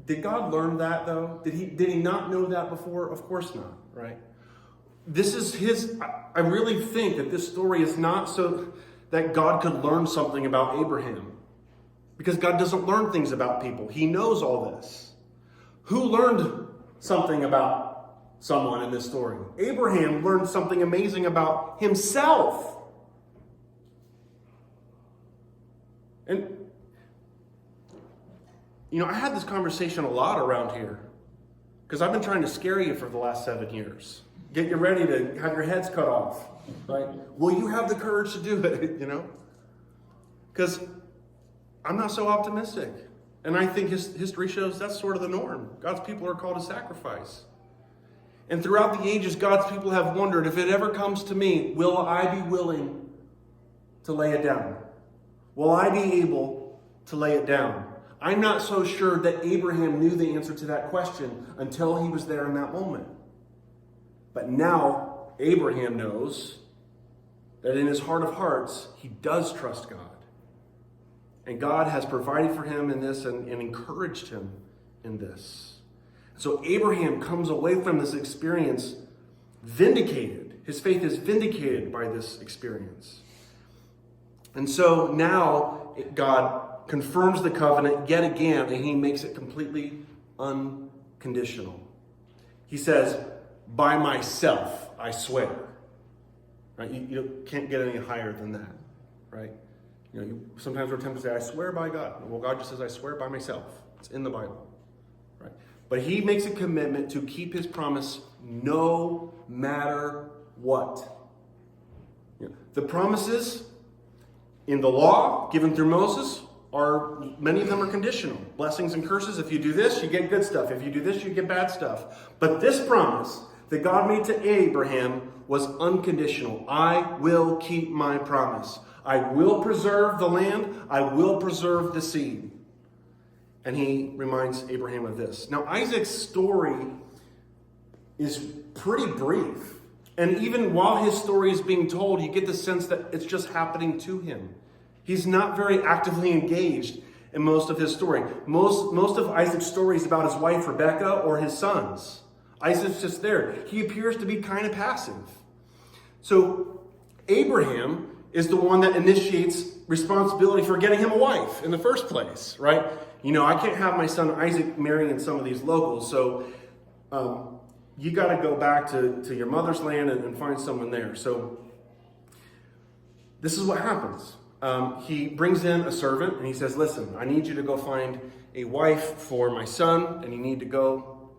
Did God learn that, though? Did he not know that before? Of course not, right? This is I really think that this story is not so that God could learn something about Abraham. Because God doesn't learn things about people. He knows all this. Who learned something about someone in this story? Abraham learned something amazing about himself. And, I had this conversation a lot around here. Because I've been trying to scare you for the last 7 years. Get you ready to have your heads cut off. Right? Will you have the courage to do it? Because I'm not so optimistic. And I think history shows that's sort of the norm. God's people are called to sacrifice. And throughout the ages, God's people have wondered, if it ever comes to me, will I be willing to lay it down? Will I be able to lay it down? I'm not so sure that Abraham knew the answer to that question until he was there in that moment. But now Abraham knows that in his heart of hearts, he does trust God. And God has provided for him in this and encouraged him in this. So Abraham comes away from this experience vindicated. His faith is vindicated by this experience. And so now God confirms the covenant yet again, and he makes it completely unconditional. He says, by myself, I swear. Right? You can't get any higher than that, right? Sometimes we're tempted to say, I swear by God. Well, God just says, I swear by myself. It's in the Bible. Right? But he makes a commitment to keep his promise no matter what. The promises in the law given through Moses many of them are conditional. Blessings and curses. If you do this, you get good stuff. If you do this, you get bad stuff. But this promise that God made to Abraham was unconditional. I will keep my promise. I will preserve the land. I will preserve the seed. And he reminds Abraham of this. Now, Isaac's story is pretty brief. And even while his story is being told, you get the sense that it's just happening to him. He's not very actively engaged in most of his story. Most of Isaac's story is about his wife Rebekah or his sons. Isaac's just there. He appears to be kind of passive. So Abraham is the one that initiates responsibility for getting him a wife in the first place, right? I can't have my son Isaac marrying some of these locals, so you got to go back to your mother's land and find someone there. So this is what happens. He brings in a servant and he says, listen, I need you to go find a wife for my son, and you need to go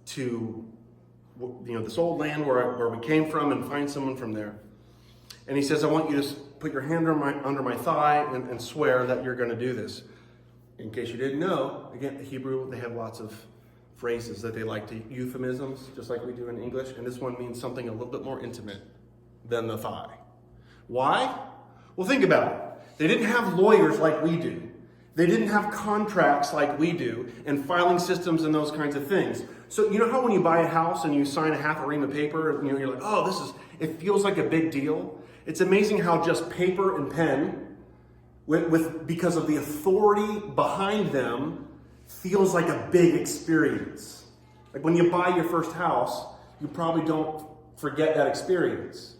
to this old land where we came from and find someone from there. And he says, I want you to put your hand under my thigh and swear that you're going to do this. In case you didn't know, again, Hebrew, they have lots of phrases that they like to, euphemisms, just like we do in English. And this one means something a little bit more intimate than the thigh. Why? Well, think about it. They didn't have lawyers like we do. They didn't have contracts like we do and filing systems and those kinds of things. So you know how when you buy a house and you sign a half a ream of paper, you're like, oh, it feels like a big deal. It's amazing how just paper and pen, because of the authority behind them, feels like a big experience. Like when you buy your first house, you probably don't forget that experience.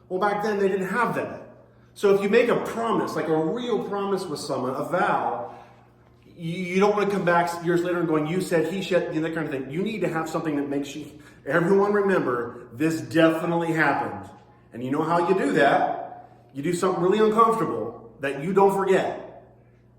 Well, back then they didn't have that. So if you make a promise, like a real promise with someone, a vow, you don't want to come back years later and going, you said, he said, that kind of thing. You need to have something that makes everyone remember this definitely happened. And you know how you do that? You do something really uncomfortable that you don't forget,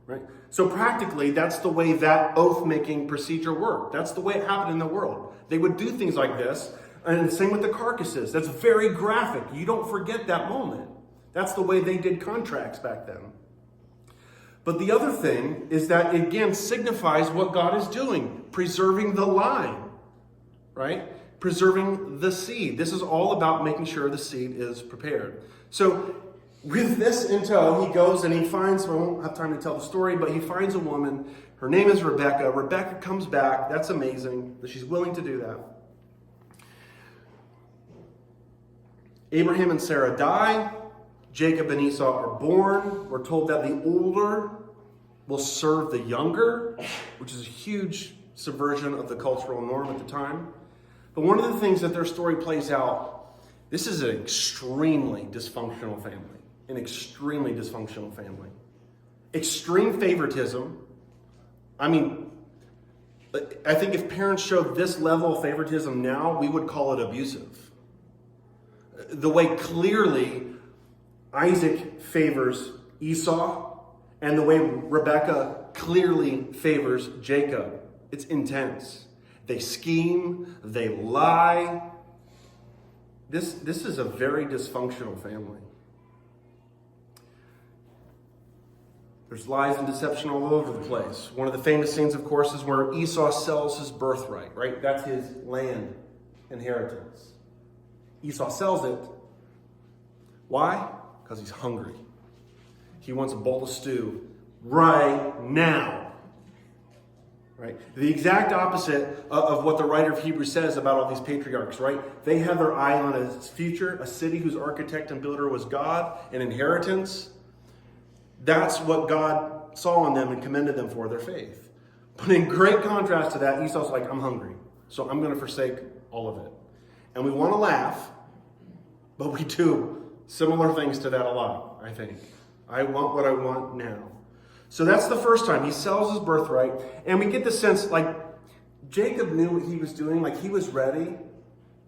right? So practically, that's the way that oath-making procedure worked. That's the way it happened in the world. They would do things like this, and same with the carcasses. That's very graphic. You don't forget that moment. That's the way they did contracts back then. But the other thing is that, again, signifies what God is doing, preserving the line, right? Preserving the seed. This is all about making sure the seed is prepared. So with this in tow, he goes and he finds, I won't have time to tell the story, but he finds a woman. Her name is Rebecca. Rebecca comes back. That's amazing that she's willing to do that. Abraham and Sarah die. Jacob and Esau are born. We're told that the older will serve the younger, which is a huge subversion of the cultural norm at the time. But one of the things that their story plays out, this is an extremely dysfunctional family. An extremely dysfunctional family. Extreme favoritism. I mean, I think if parents showed this level of favoritism now, we would call it abusive. The way clearly Isaac favors Esau and the way Rebecca clearly favors Jacob. It's intense. They scheme, they lie. This is a very dysfunctional family. There's lies and deception all over the place. One of the famous scenes, of course, is where Esau sells his birthright, right? That's his land inheritance. Esau sells it. Why? Because he's hungry. He wants a bowl of stew right now. Right? The exact opposite of what the writer of Hebrews says about all these patriarchs, right? They have their eye on a future, a city whose architect and builder was God, an inheritance. That's what God saw in them and commended them for, their faith. But in great contrast to that, Esau's like, I'm hungry, so I'm going to forsake all of it. And we want to laugh, but we do similar things to that a lot, I think. I want what I want now. So that's the first time. He sells his birthright, and we get the sense, like, Jacob knew what he was doing, like he was ready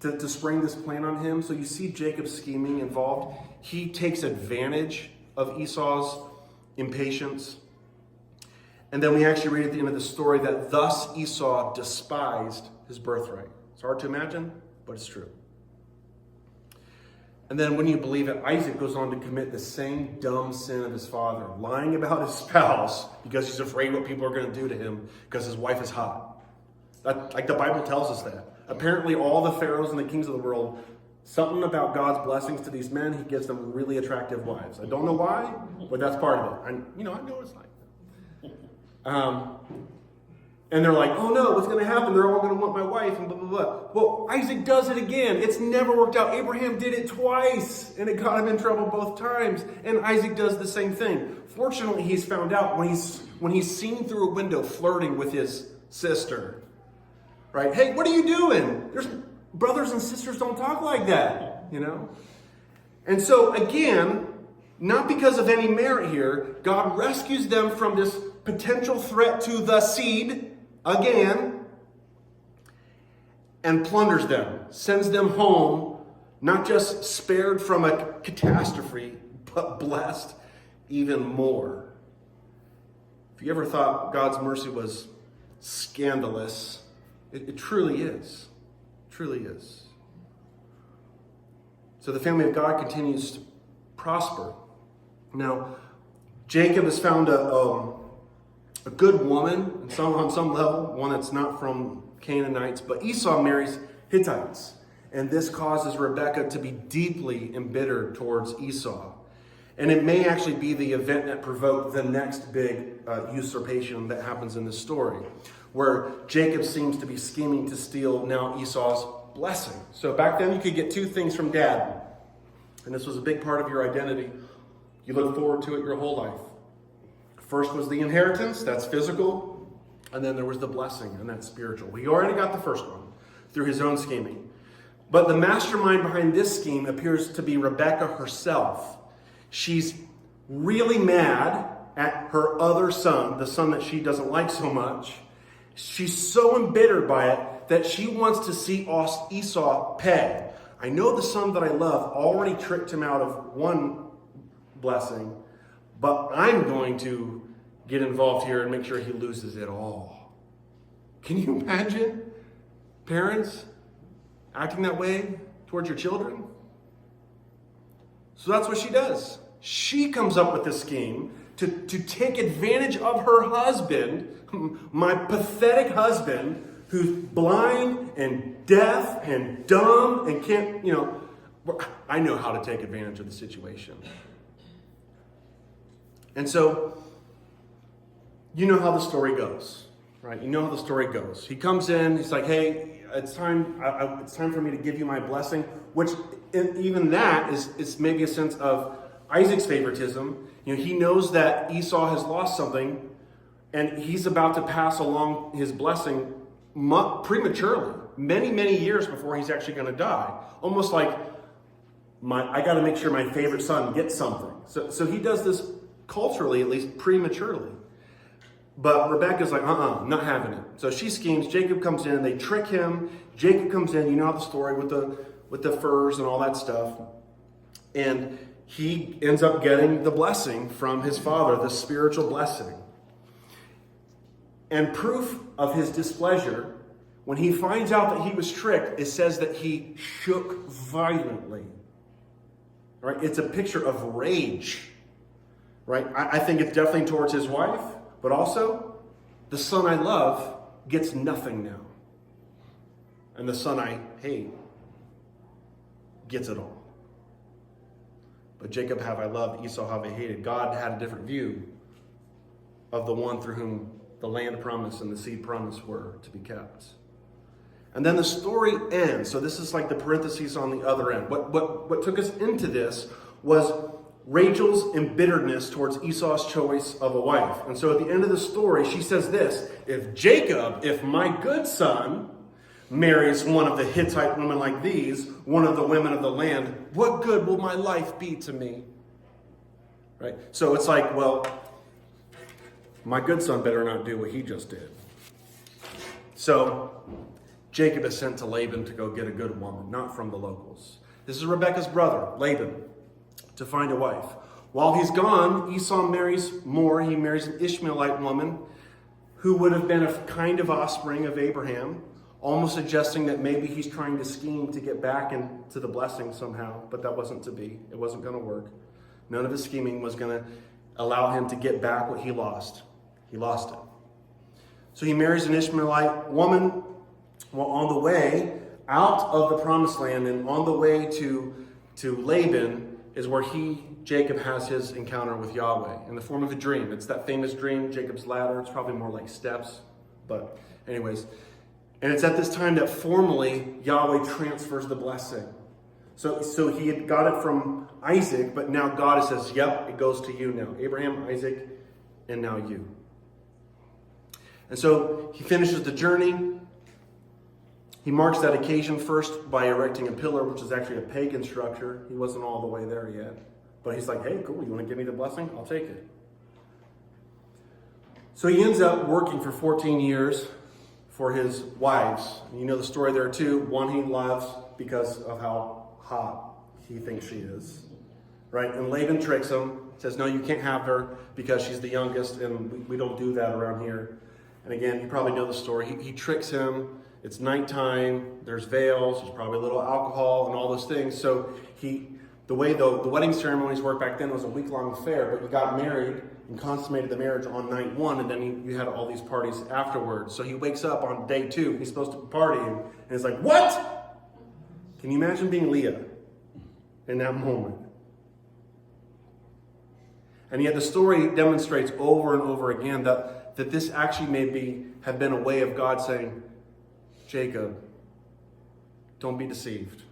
to spring this plan on him. So you see Jacob scheming involved. He takes advantage of Esau's impatience. And then we actually read at the end of the story that thus Esau despised his birthright. It's hard to imagine, but it's true. And then when you believe it, Isaac goes on to commit the same dumb sin of his father, lying about his spouse because he's afraid what people are going to do to him because his wife is hot. Like the Bible tells us that. Apparently all the pharaohs and the kings of the world, something about God's blessings to these men, he gives them really attractive wives. I don't know why, but that's part of it. I know what it's like. And they're like, oh no, what's going to happen? They're all going to want my wife and blah, blah, blah. Well, Isaac does it again. It's never worked out. Abraham did it twice, and it got him in trouble both times. And Isaac does the same thing. Fortunately, he's found out when he's seen through a window flirting with his sister. Right? Hey, what are you doing? There's brothers and sisters don't talk like that, you know? And so, again, not because of any merit here, God rescues them from this potential threat to the seed, again, and plunders them, sends them home, not just spared from a catastrophe, but blessed even more. If you ever thought God's mercy was scandalous, it truly is. Truly is. So the family of God continues to prosper. Now, Jacob has found a good woman on some level, one that's not from Canaanites, but Esau marries Hittites. And this causes Rebekah to be deeply embittered towards Esau. And it may actually be the event that provoked the next big usurpation that happens in this story, where Jacob seems to be scheming to steal now Esau's blessing. So back then you could get two things from dad, and this was a big part of your identity. You look forward to it your whole life. First was the inheritance, that's physical, and then there was the blessing, and that's spiritual. He already got the first one through his own scheming. But the mastermind behind this scheme appears to be Rebekah herself. She's really mad at her other son, the son that she doesn't like so much. She's so embittered by it that she wants to see Esau pay. I know the son that I love already tricked him out of one blessing, but I'm going to get involved here and make sure he loses it all. Can you imagine parents acting that way towards your children? So that's what she does. She comes up with this scheme to take advantage of her husband, my pathetic husband, who's blind and deaf and dumb and can't, I know how to take advantage of the situation. And so, you know how the story goes, right? You know how the story goes. He comes in, he's like, hey, it's time for me to give you my blessing, which even that is maybe a sense of Isaac's favoritism. He knows that Esau has lost something, and he's about to pass along his blessing prematurely, many, many years before he's actually going to die. Almost like, I got to make sure my favorite son gets something. So he does this culturally, at least prematurely. But Rebekah's like, not having it. So she schemes. Jacob comes in. They trick him. Jacob comes in. You know the story with the furs and all that stuff. And he ends up getting the blessing from his father, the spiritual blessing. And proof of his displeasure, when he finds out that he was tricked, it says that he shook violently. Right? It's a picture of rage. Right? I think it's definitely towards his wife, but also the son I love gets nothing now. And the son I hate gets it all. But Jacob have I loved, Esau have I hated. God had a different view of the one through whom the land promise and the seed promise were to be kept. And then the story ends. So this is like the parentheses on the other end. What took us into this was Rachel's embitteredness towards Esau's choice of a wife. And so at the end of the story, she says this: if my good son marries one of the Hittite women like these, one of the women of the land, what good will my life be to me? Right? So it's like, well, my good son better not do what he just did. So Jacob is sent to Laban to go get a good woman, not from the locals. This is Rebekah's brother, Laban, to find a wife. While he's gone, Esau marries more. He marries an Ishmaelite woman who would have been a kind of offspring of Abraham, almost suggesting that maybe he's trying to scheme to get back into the blessing somehow, but that wasn't to be. It wasn't going to work. None of his scheming was going to allow him to get back what he lost. He lost it. So he marries an Ishmaelite woman. Well, on the way out of the promised land and on the way to Laban is where Jacob has his encounter with Yahweh in the form of a dream. It's that famous dream, Jacob's ladder. It's probably more like steps, but anyways. And it's at this time that formally Yahweh transfers the blessing. So he had got it from Isaac, but now God says, yep, it goes to you now. Abraham, Isaac, and now you. And so he finishes the journey. He marks that occasion first by erecting a pillar, which is actually a pagan structure. He wasn't all the way there yet. But he's like, hey, cool, you want to give me the blessing? I'll take it. So he ends up working for 14 years for his wives. You know the story there too. One he loves because of how hot he thinks she is. Right? And Laban tricks him, says, no, you can't have her because she's the youngest, and we don't do that around here. And again, you probably know the story. He tricks him. It's nighttime. There's veils. There's probably a little alcohol and all those things. So the way the wedding ceremonies worked back then was a week-long affair, but you got married and consummated the marriage on night one, and then you had all these parties afterwards. So he wakes up on day 2. He's supposed to be partying, and he's like, what? Can you imagine being Leah in that moment? And yet the story demonstrates over and over again that this actually have been a way of God saying, Jacob, don't be deceived.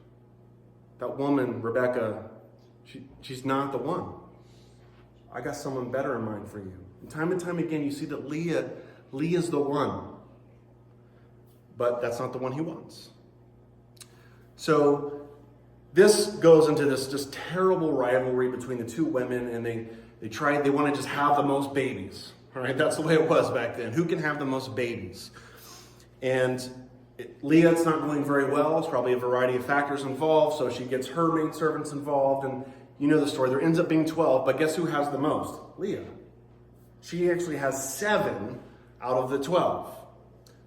That woman, Rebecca, she's not the one. I got someone better in mind for you. And time again, you see that Leah's the one. But that's not the one he wants. So this goes into this just terrible rivalry between the two women, and they want to just have the most babies. All right, that's the way it was back then. Who can have the most babies? And Leah's not going very well. There's probably a variety of factors involved, so she gets her maidservants involved, and you know the story. There ends up being 12, but guess who has the most? Leah. She actually has 7 out of the 12.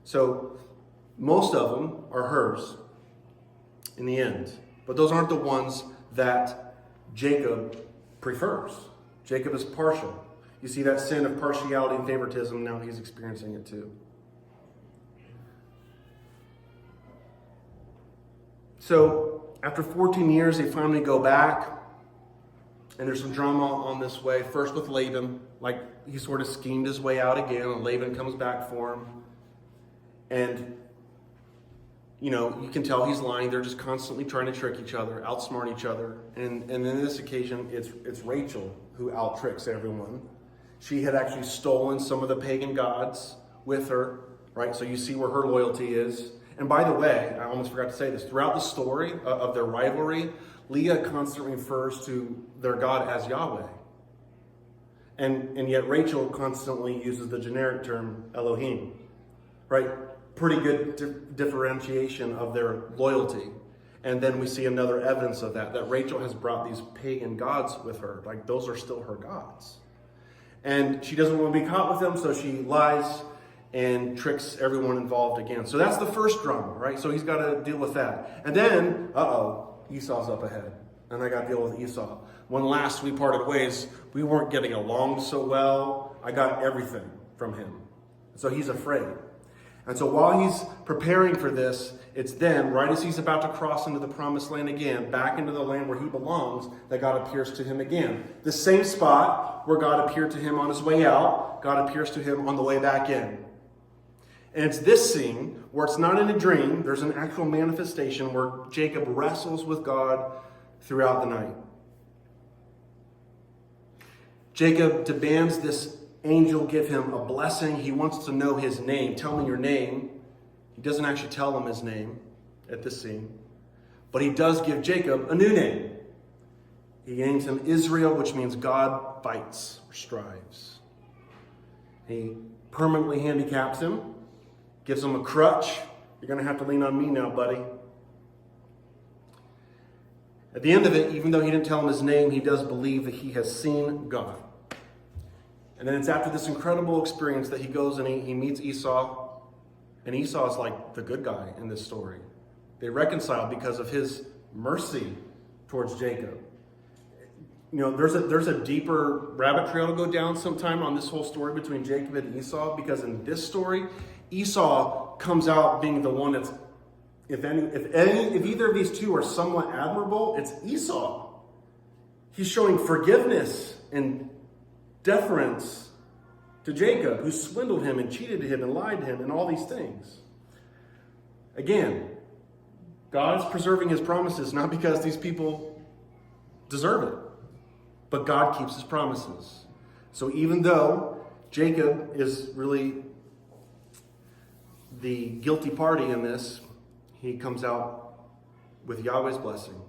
So most of them are hers in the end. But those aren't the ones that Jacob prefers. Jacob is partial. You see that sin of partiality and favoritism, now he's experiencing it too. So after 14 years, they finally go back. And there's some drama on this way. First with Laban, like he sort of schemed his way out again, and Laban comes back for him. And, you know, you can tell he's lying. They're just constantly trying to trick each other, outsmart each other. And in this occasion, it's Rachel who out-tricks everyone. She had actually stolen some of the pagan gods with her, right? So you see where her loyalty is. And by the way, I almost forgot to say this, throughout the story of their rivalry, Leah constantly refers to their God as Yahweh. And yet Rachel constantly uses the generic term Elohim, right? Pretty good differentiation of their loyalty. And then we see another evidence of that Rachel has brought these pagan gods with her. Like, those are still her gods. And she doesn't want to be caught with them, so she lies and tricks everyone involved again. So that's the first drama, right? So he's got to deal with that. And then, Esau's up ahead. And I got to deal with Esau. When last we parted ways, we weren't getting along so well. I got everything from him. So he's afraid. And so while he's preparing for this, it's then, right as he's about to cross into the promised land again, back into the land where he belongs, that God appears to him again. The same spot where God appeared to him on his way out, God appears to him on the way back in. And it's this scene where it's not in a dream, there's an actual manifestation where Jacob wrestles with God throughout the night. Jacob demands this angel give him a blessing. He wants to know his name. Tell me your name. He doesn't actually tell him his name at this scene. But he does give Jacob a new name. He names him Israel, which means God fights or strives. He permanently handicaps him, gives him a crutch. You're going to have to lean on me now, buddy. At the end of it, even though he didn't tell him his name, he does believe that he has seen God. And then it's after this incredible experience that he goes and he meets Esau. And Esau is like the good guy in this story. They reconcile because of his mercy towards Jacob. You know, there's a deeper rabbit trail to go down sometime on this whole story between Jacob and Esau, because in this story, Esau comes out being the one that's, if either of these two are somewhat admirable, it's Esau. He's showing forgiveness and deference to Jacob, who swindled him and cheated him and lied to him and all these things. Again, God is preserving his promises not because these people deserve it, but God keeps his promises. So even though Jacob is really the guilty party in this, he comes out with Yahweh's blessing.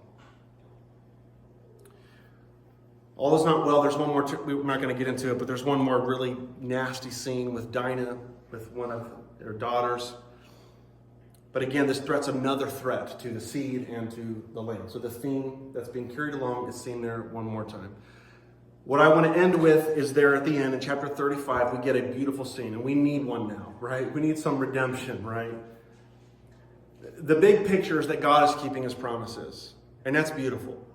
All is not well. There's one more, we're not going to get into it, but there's one more really nasty scene with Dinah, with one of their daughters. But again, this threat's another threat to the seed and to the land. So the theme that's being carried along is seen there one more time. What I want to end with is there at the end in chapter 35, we get a beautiful scene, and we need one now, right? We need some redemption, right? The big picture is that God is keeping his promises, and that's beautiful.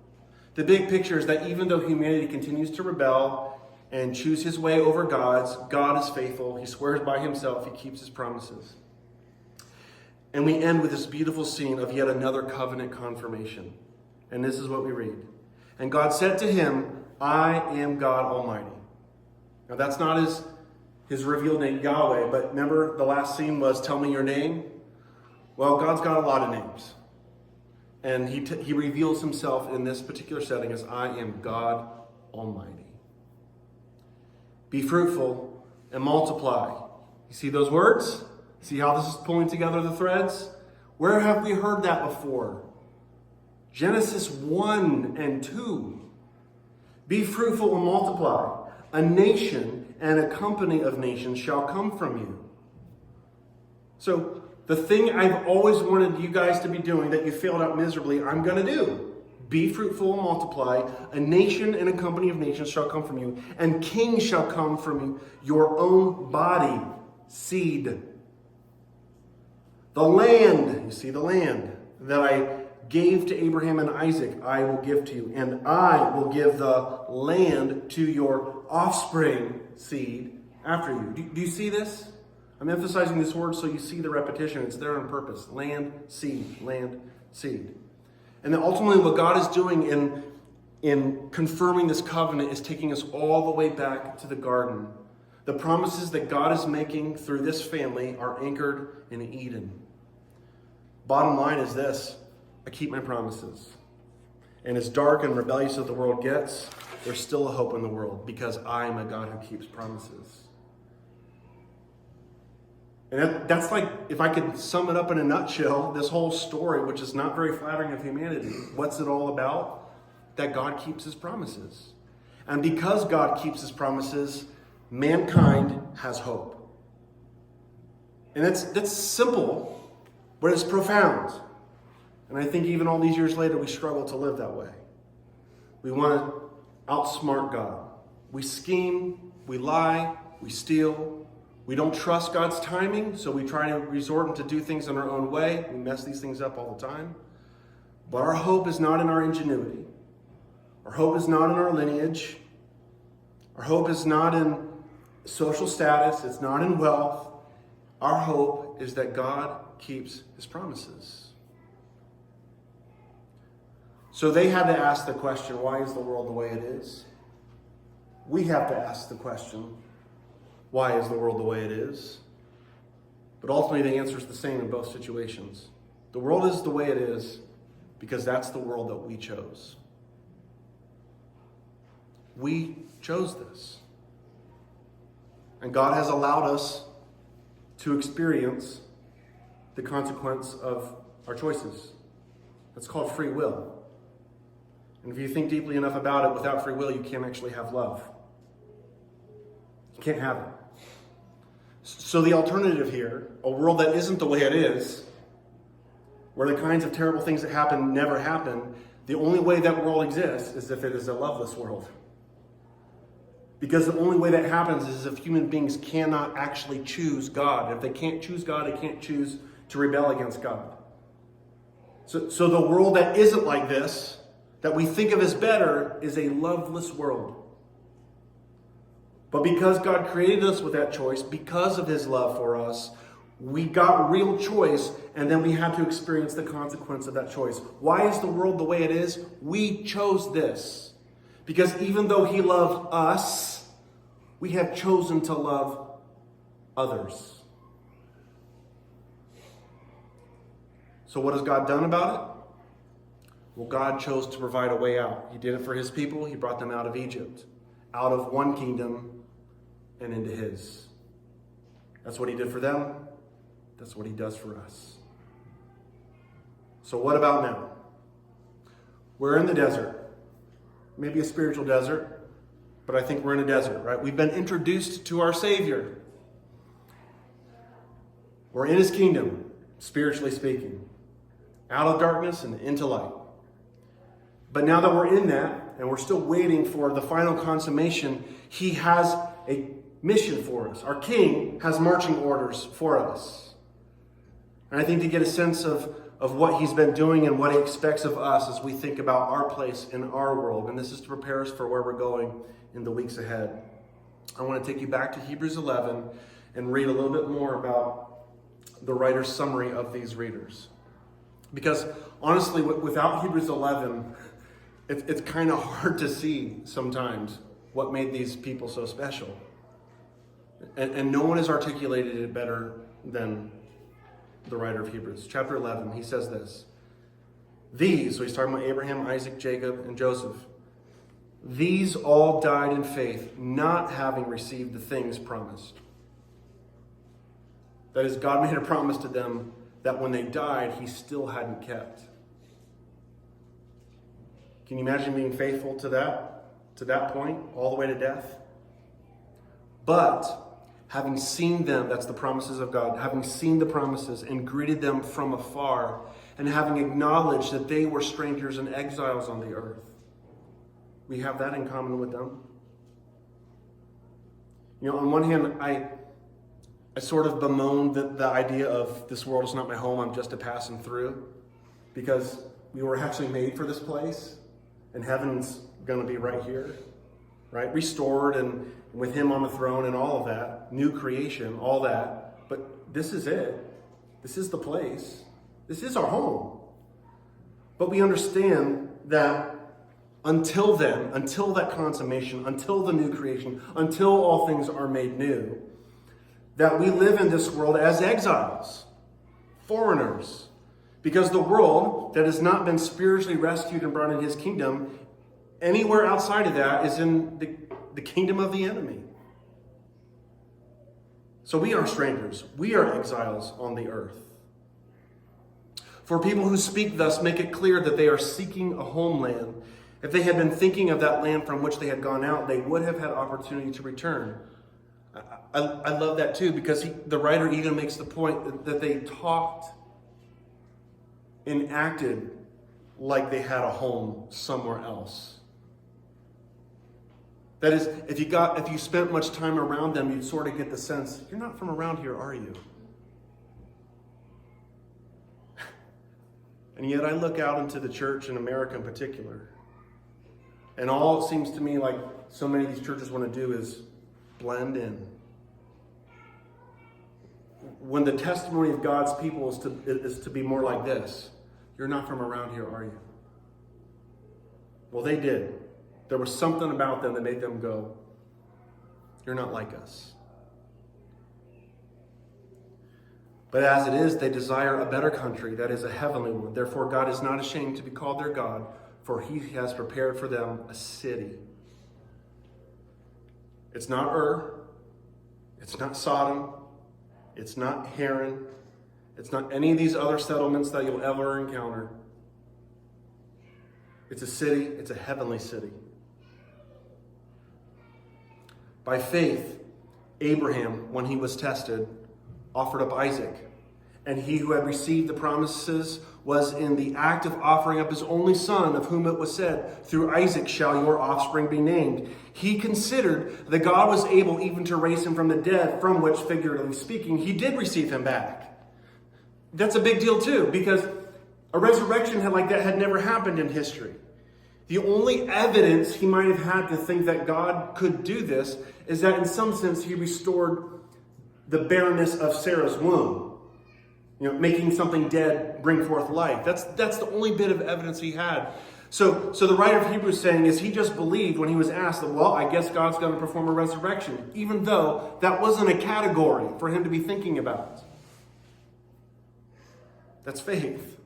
The big picture is that even though humanity continues to rebel and choose his way over God's, God is faithful. He swears by himself. He keeps his promises. And we end with this beautiful scene of yet another covenant confirmation. And this is what we read. And God said to him, I am God Almighty. Now that's not his revealed name, Yahweh, but remember the last scene was, tell me your name? Well, God's got a lot of names. And he reveals himself in this particular setting as, I am God Almighty. Be fruitful and multiply. You see those words? See how this is pulling together the threads? Where have we heard that before? Genesis 1 and 2. Be fruitful and multiply. A nation and a company of nations shall come from you. So the thing I've always wanted you guys to be doing that you failed out miserably, I'm going to do. Be fruitful and multiply. A nation and a company of nations shall come from you, and kings shall come from you, your own body, seed. The land, you see the land, that I gave to Abraham and Isaac, I will give to you, and I will give the land to your offspring, seed, after you. Do you see this? I'm emphasizing this word so you see the repetition. It's there on purpose. Land, seed, land, seed. And then ultimately what God is doing in confirming this covenant is taking us all the way back to the garden. The promises that God is making through this family are anchored in Eden. Bottom line is this: I keep my promises. And as dark and rebellious as the world gets, there's still a hope in the world because I am a God who keeps promises. And that's like, if I could sum it up in a nutshell, this whole story, which is not very flattering of humanity, what's it all about? That God keeps his promises. And because God keeps his promises, mankind has hope. And that's simple, but it's profound. And I think even all these years later, we struggle to live that way. We want to outsmart God. We scheme, we lie, we steal. We don't trust God's timing, so we try to resort to do things in our own way. We mess these things up all the time. But our hope is not in our ingenuity. Our hope is not in our lineage. Our hope is not in social status. It's not in wealth. Our hope is that God keeps his promises. So they had to ask the question, why is the world the way it is? We have to ask the question, why is the world the way it is? But ultimately the answer is the same in both situations. The world is the way it is because that's the world that we chose. We chose this. And God has allowed us to experience the consequence of our choices. That's called free will. And if you think deeply enough about it, without free will, you can't actually have love. You can't have it. So the alternative here, a world that isn't the way it is, where the kinds of terrible things that happen never happen, the only way that world exists is if it is a loveless world. Because the only way that happens is if human beings cannot actually choose God. If they can't choose God, they can't choose to rebel against God. So the world that isn't like this, that we think of as better, is a loveless world. But because God created us with that choice, because of his love for us, we got real choice, and then we had to experience the consequence of that choice. Why is the world the way it is? We chose this. Because even though he loved us, we have chosen to love others. So what has God done about it? Well, God chose to provide a way out. He did it for his people. He brought them out of Egypt, out of one kingdom and into his. That's what he did for them. That's what he does for us. So what about now? We're in the desert. Maybe a spiritual desert, but I think we're in a desert, right? We've been introduced to our Savior. We're in his kingdom, spiritually speaking, out of darkness and into light. But now that we're in that, and we're still waiting for the final consummation, he has a mission for us. Our King has marching orders for us. And I think to get a sense of what he's been doing and what he expects of us as we think about our place in our world, and this is to prepare us for where we're going in the weeks ahead, I want to take you back to Hebrews 11 and read a little bit more about the writer's summary of these readers. Because honestly, without Hebrews 11, it's kind of hard to see sometimes what made these people so special. And no one has articulated it better than the writer of Hebrews. Chapter 11, he says this. These, so he's talking about Abraham, Isaac, Jacob, and Joseph. These all died in faith, not having received the things promised. That is, God made a promise to them that when they died, he still hadn't kept. Can you imagine being faithful to that point, all the way to death? But having seen them, that's the promises of God, having seen the promises and greeted them from afar, and having acknowledged that they were strangers and exiles on the earth. We have that in common with them. You know, on one hand, I sort of bemoan the idea of this world is not my home, I'm just a passing through, because we were actually made for this place, and heaven's going to be right here, right? Restored and with him on the throne and all of that, new creation, all that. But this is it. This is the place. This is our home. But we understand that until then, until that consummation, until the new creation, until all things are made new, that we live in this world as exiles, foreigners, because the world that has not been spiritually rescued and brought in his kingdom, anywhere outside of that is in the kingdom of the enemy. So we are strangers. We are exiles on the earth. For people who speak thus make it clear that they are seeking a homeland. If they had been thinking of that land from which they had gone out, they would have had opportunity to return. I love that too, because the writer even makes the point that they talked and acted like they had a home somewhere else. That is, if you spent much time around them, you'd sort of get the sense, you're not from around here, are you? And yet I look out into the church in America in particular, and all it seems to me like so many of these churches want to do is blend in. When the testimony of God's people is to be more like this, you're not from around here, are you? Well, they did. There was something about them that made them go, you're not like us. But as it is, they desire a better country, that is a heavenly one. Therefore, God is not ashamed to be called their God, for he has prepared for them a city. It's not it's not Sodom, it's not Haran, it's not any of these other settlements that you'll ever encounter. It's a city, it's a heavenly city. By faith, Abraham, when he was tested, offered up Isaac. And he who had received the promises was in the act of offering up his only son, of whom it was said, through Isaac shall your offspring be named. He considered that God was able even to raise him from the dead, from which, figuratively speaking, he did receive him back. That's a big deal too, because a resurrection like that had never happened in history. The only evidence he might have had to think that God could do this is that in some sense he restored the barrenness of Sarah's womb. You know, making something dead bring forth life. That's the only bit of evidence he had. So the writer of Hebrews is saying is he just believed when he was asked that, well, I guess God's going to perform a resurrection, even though that wasn't a category for him to be thinking about. That's faith.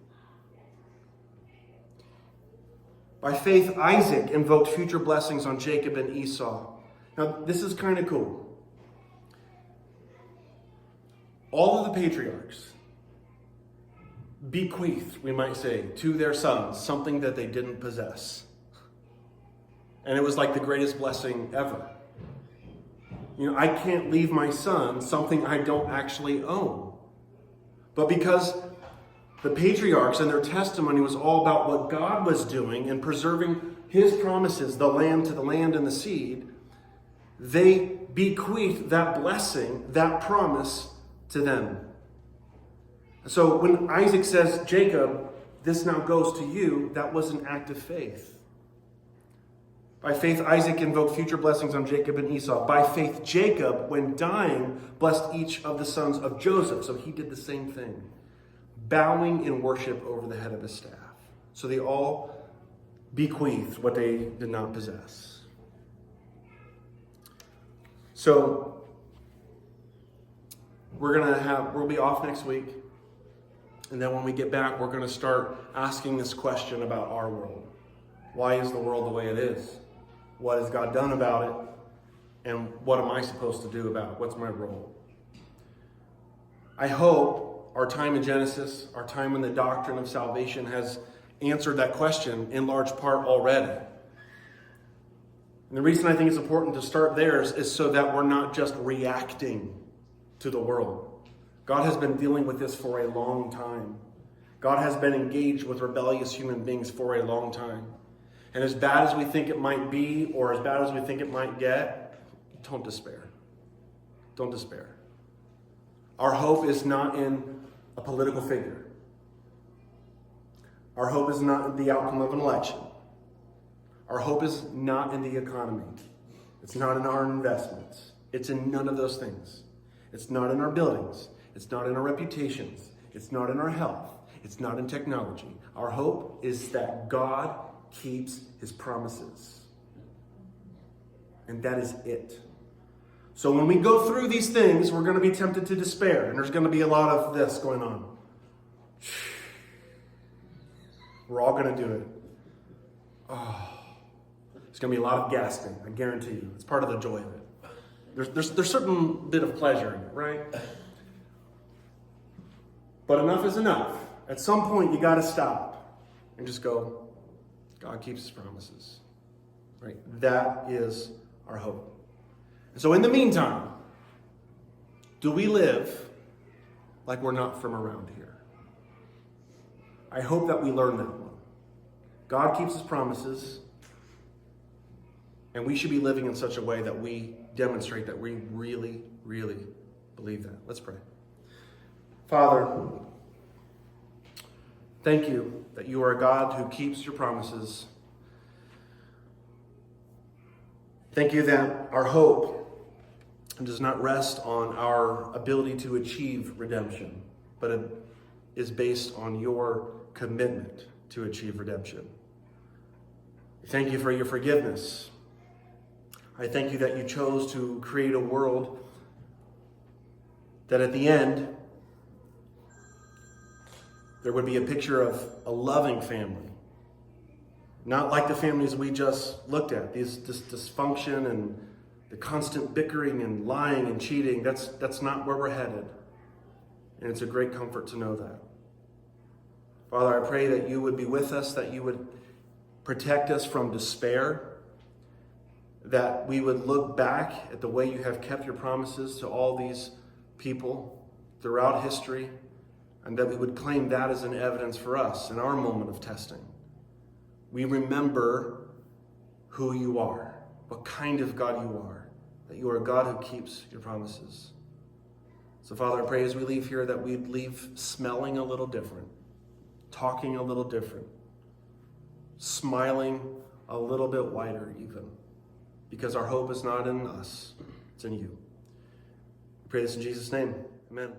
By faith, Isaac invoked future blessings on Jacob and Esau. Now, this is kind of cool. All of the patriarchs bequeathed, we might say, to their sons something that they didn't possess. And it was like the greatest blessing ever. You know, I can't leave my son something I don't actually own. But because the patriarchs and their testimony was all about what God was doing and preserving his promises, the land to the land and the seed, they bequeathed that blessing, that promise to them. So when Isaac says, Jacob, this now goes to you, that was an act of faith. By faith, Isaac invoked future blessings on Jacob and Esau. By faith, Jacob, when dying, blessed each of the sons of Joseph. So he did the same thing, bowing in worship over the head of his staff. So they all bequeathed what they did not possess. So We'll be off next week. And then when we get back, we're going to start asking this question about our world. Why is the world the way it is? What has God done about it? And what am I supposed to do about it? What's my role? I hope our time in Genesis, our time in the doctrine of salvation has answered that question in large part already. And the reason I think it's important to start there is so that we're not just reacting to the world. God has been dealing with this for a long time. God has been engaged with rebellious human beings for a long time. And as bad as we think it might be, or as bad as we think it might get, don't despair. Don't despair. Our hope is not in a political figure. Our hope is not in the outcome of an election. Our hope is not in the economy. It's not in our investments. It's in none of those things. It's not in our buildings. It's not in our reputations. It's not in our health. It's not in technology. Our hope is that God keeps his promises. And that is it. So when we go through these things, we're going to be tempted to despair. And there's going to be a lot of this going on. We're all going to do it. Oh, there's going to be a lot of gasping, I guarantee you. It's part of the joy of it. There's a certain bit of pleasure in it, right? But enough is enough. At some point, you got to stop and just go, God keeps his promises. Right? That is our hope. And so in the meantime, do we live like we're not from around here? I hope that we learn that one. God keeps his promises, and we should be living in such a way that we demonstrate that we really, really believe that. Let's pray. Father, thank you that you are a God who keeps your promises. Thank you that our hope does not rest on our ability to achieve redemption, but it is based on your commitment to achieve redemption. Thank you for your forgiveness. I thank you that you chose to create a world that at the end, there would be a picture of a loving family. Not like the families we just looked at, this dysfunction and the constant bickering and lying and cheating. That's not where we're headed. And it's a great comfort to know that. Father, I pray that you would be with us, that you would protect us from despair, that we would look back at the way you have kept your promises to all these people throughout history, and that we would claim that as an evidence for us in our moment of testing. We remember who you are, what kind of God you are, that you are a God who keeps your promises. So, Father, I pray as we leave here that we'd leave smelling a little different, talking a little different, smiling a little bit wider even, because our hope is not in us, it's in you. We pray this in Jesus' name. Amen.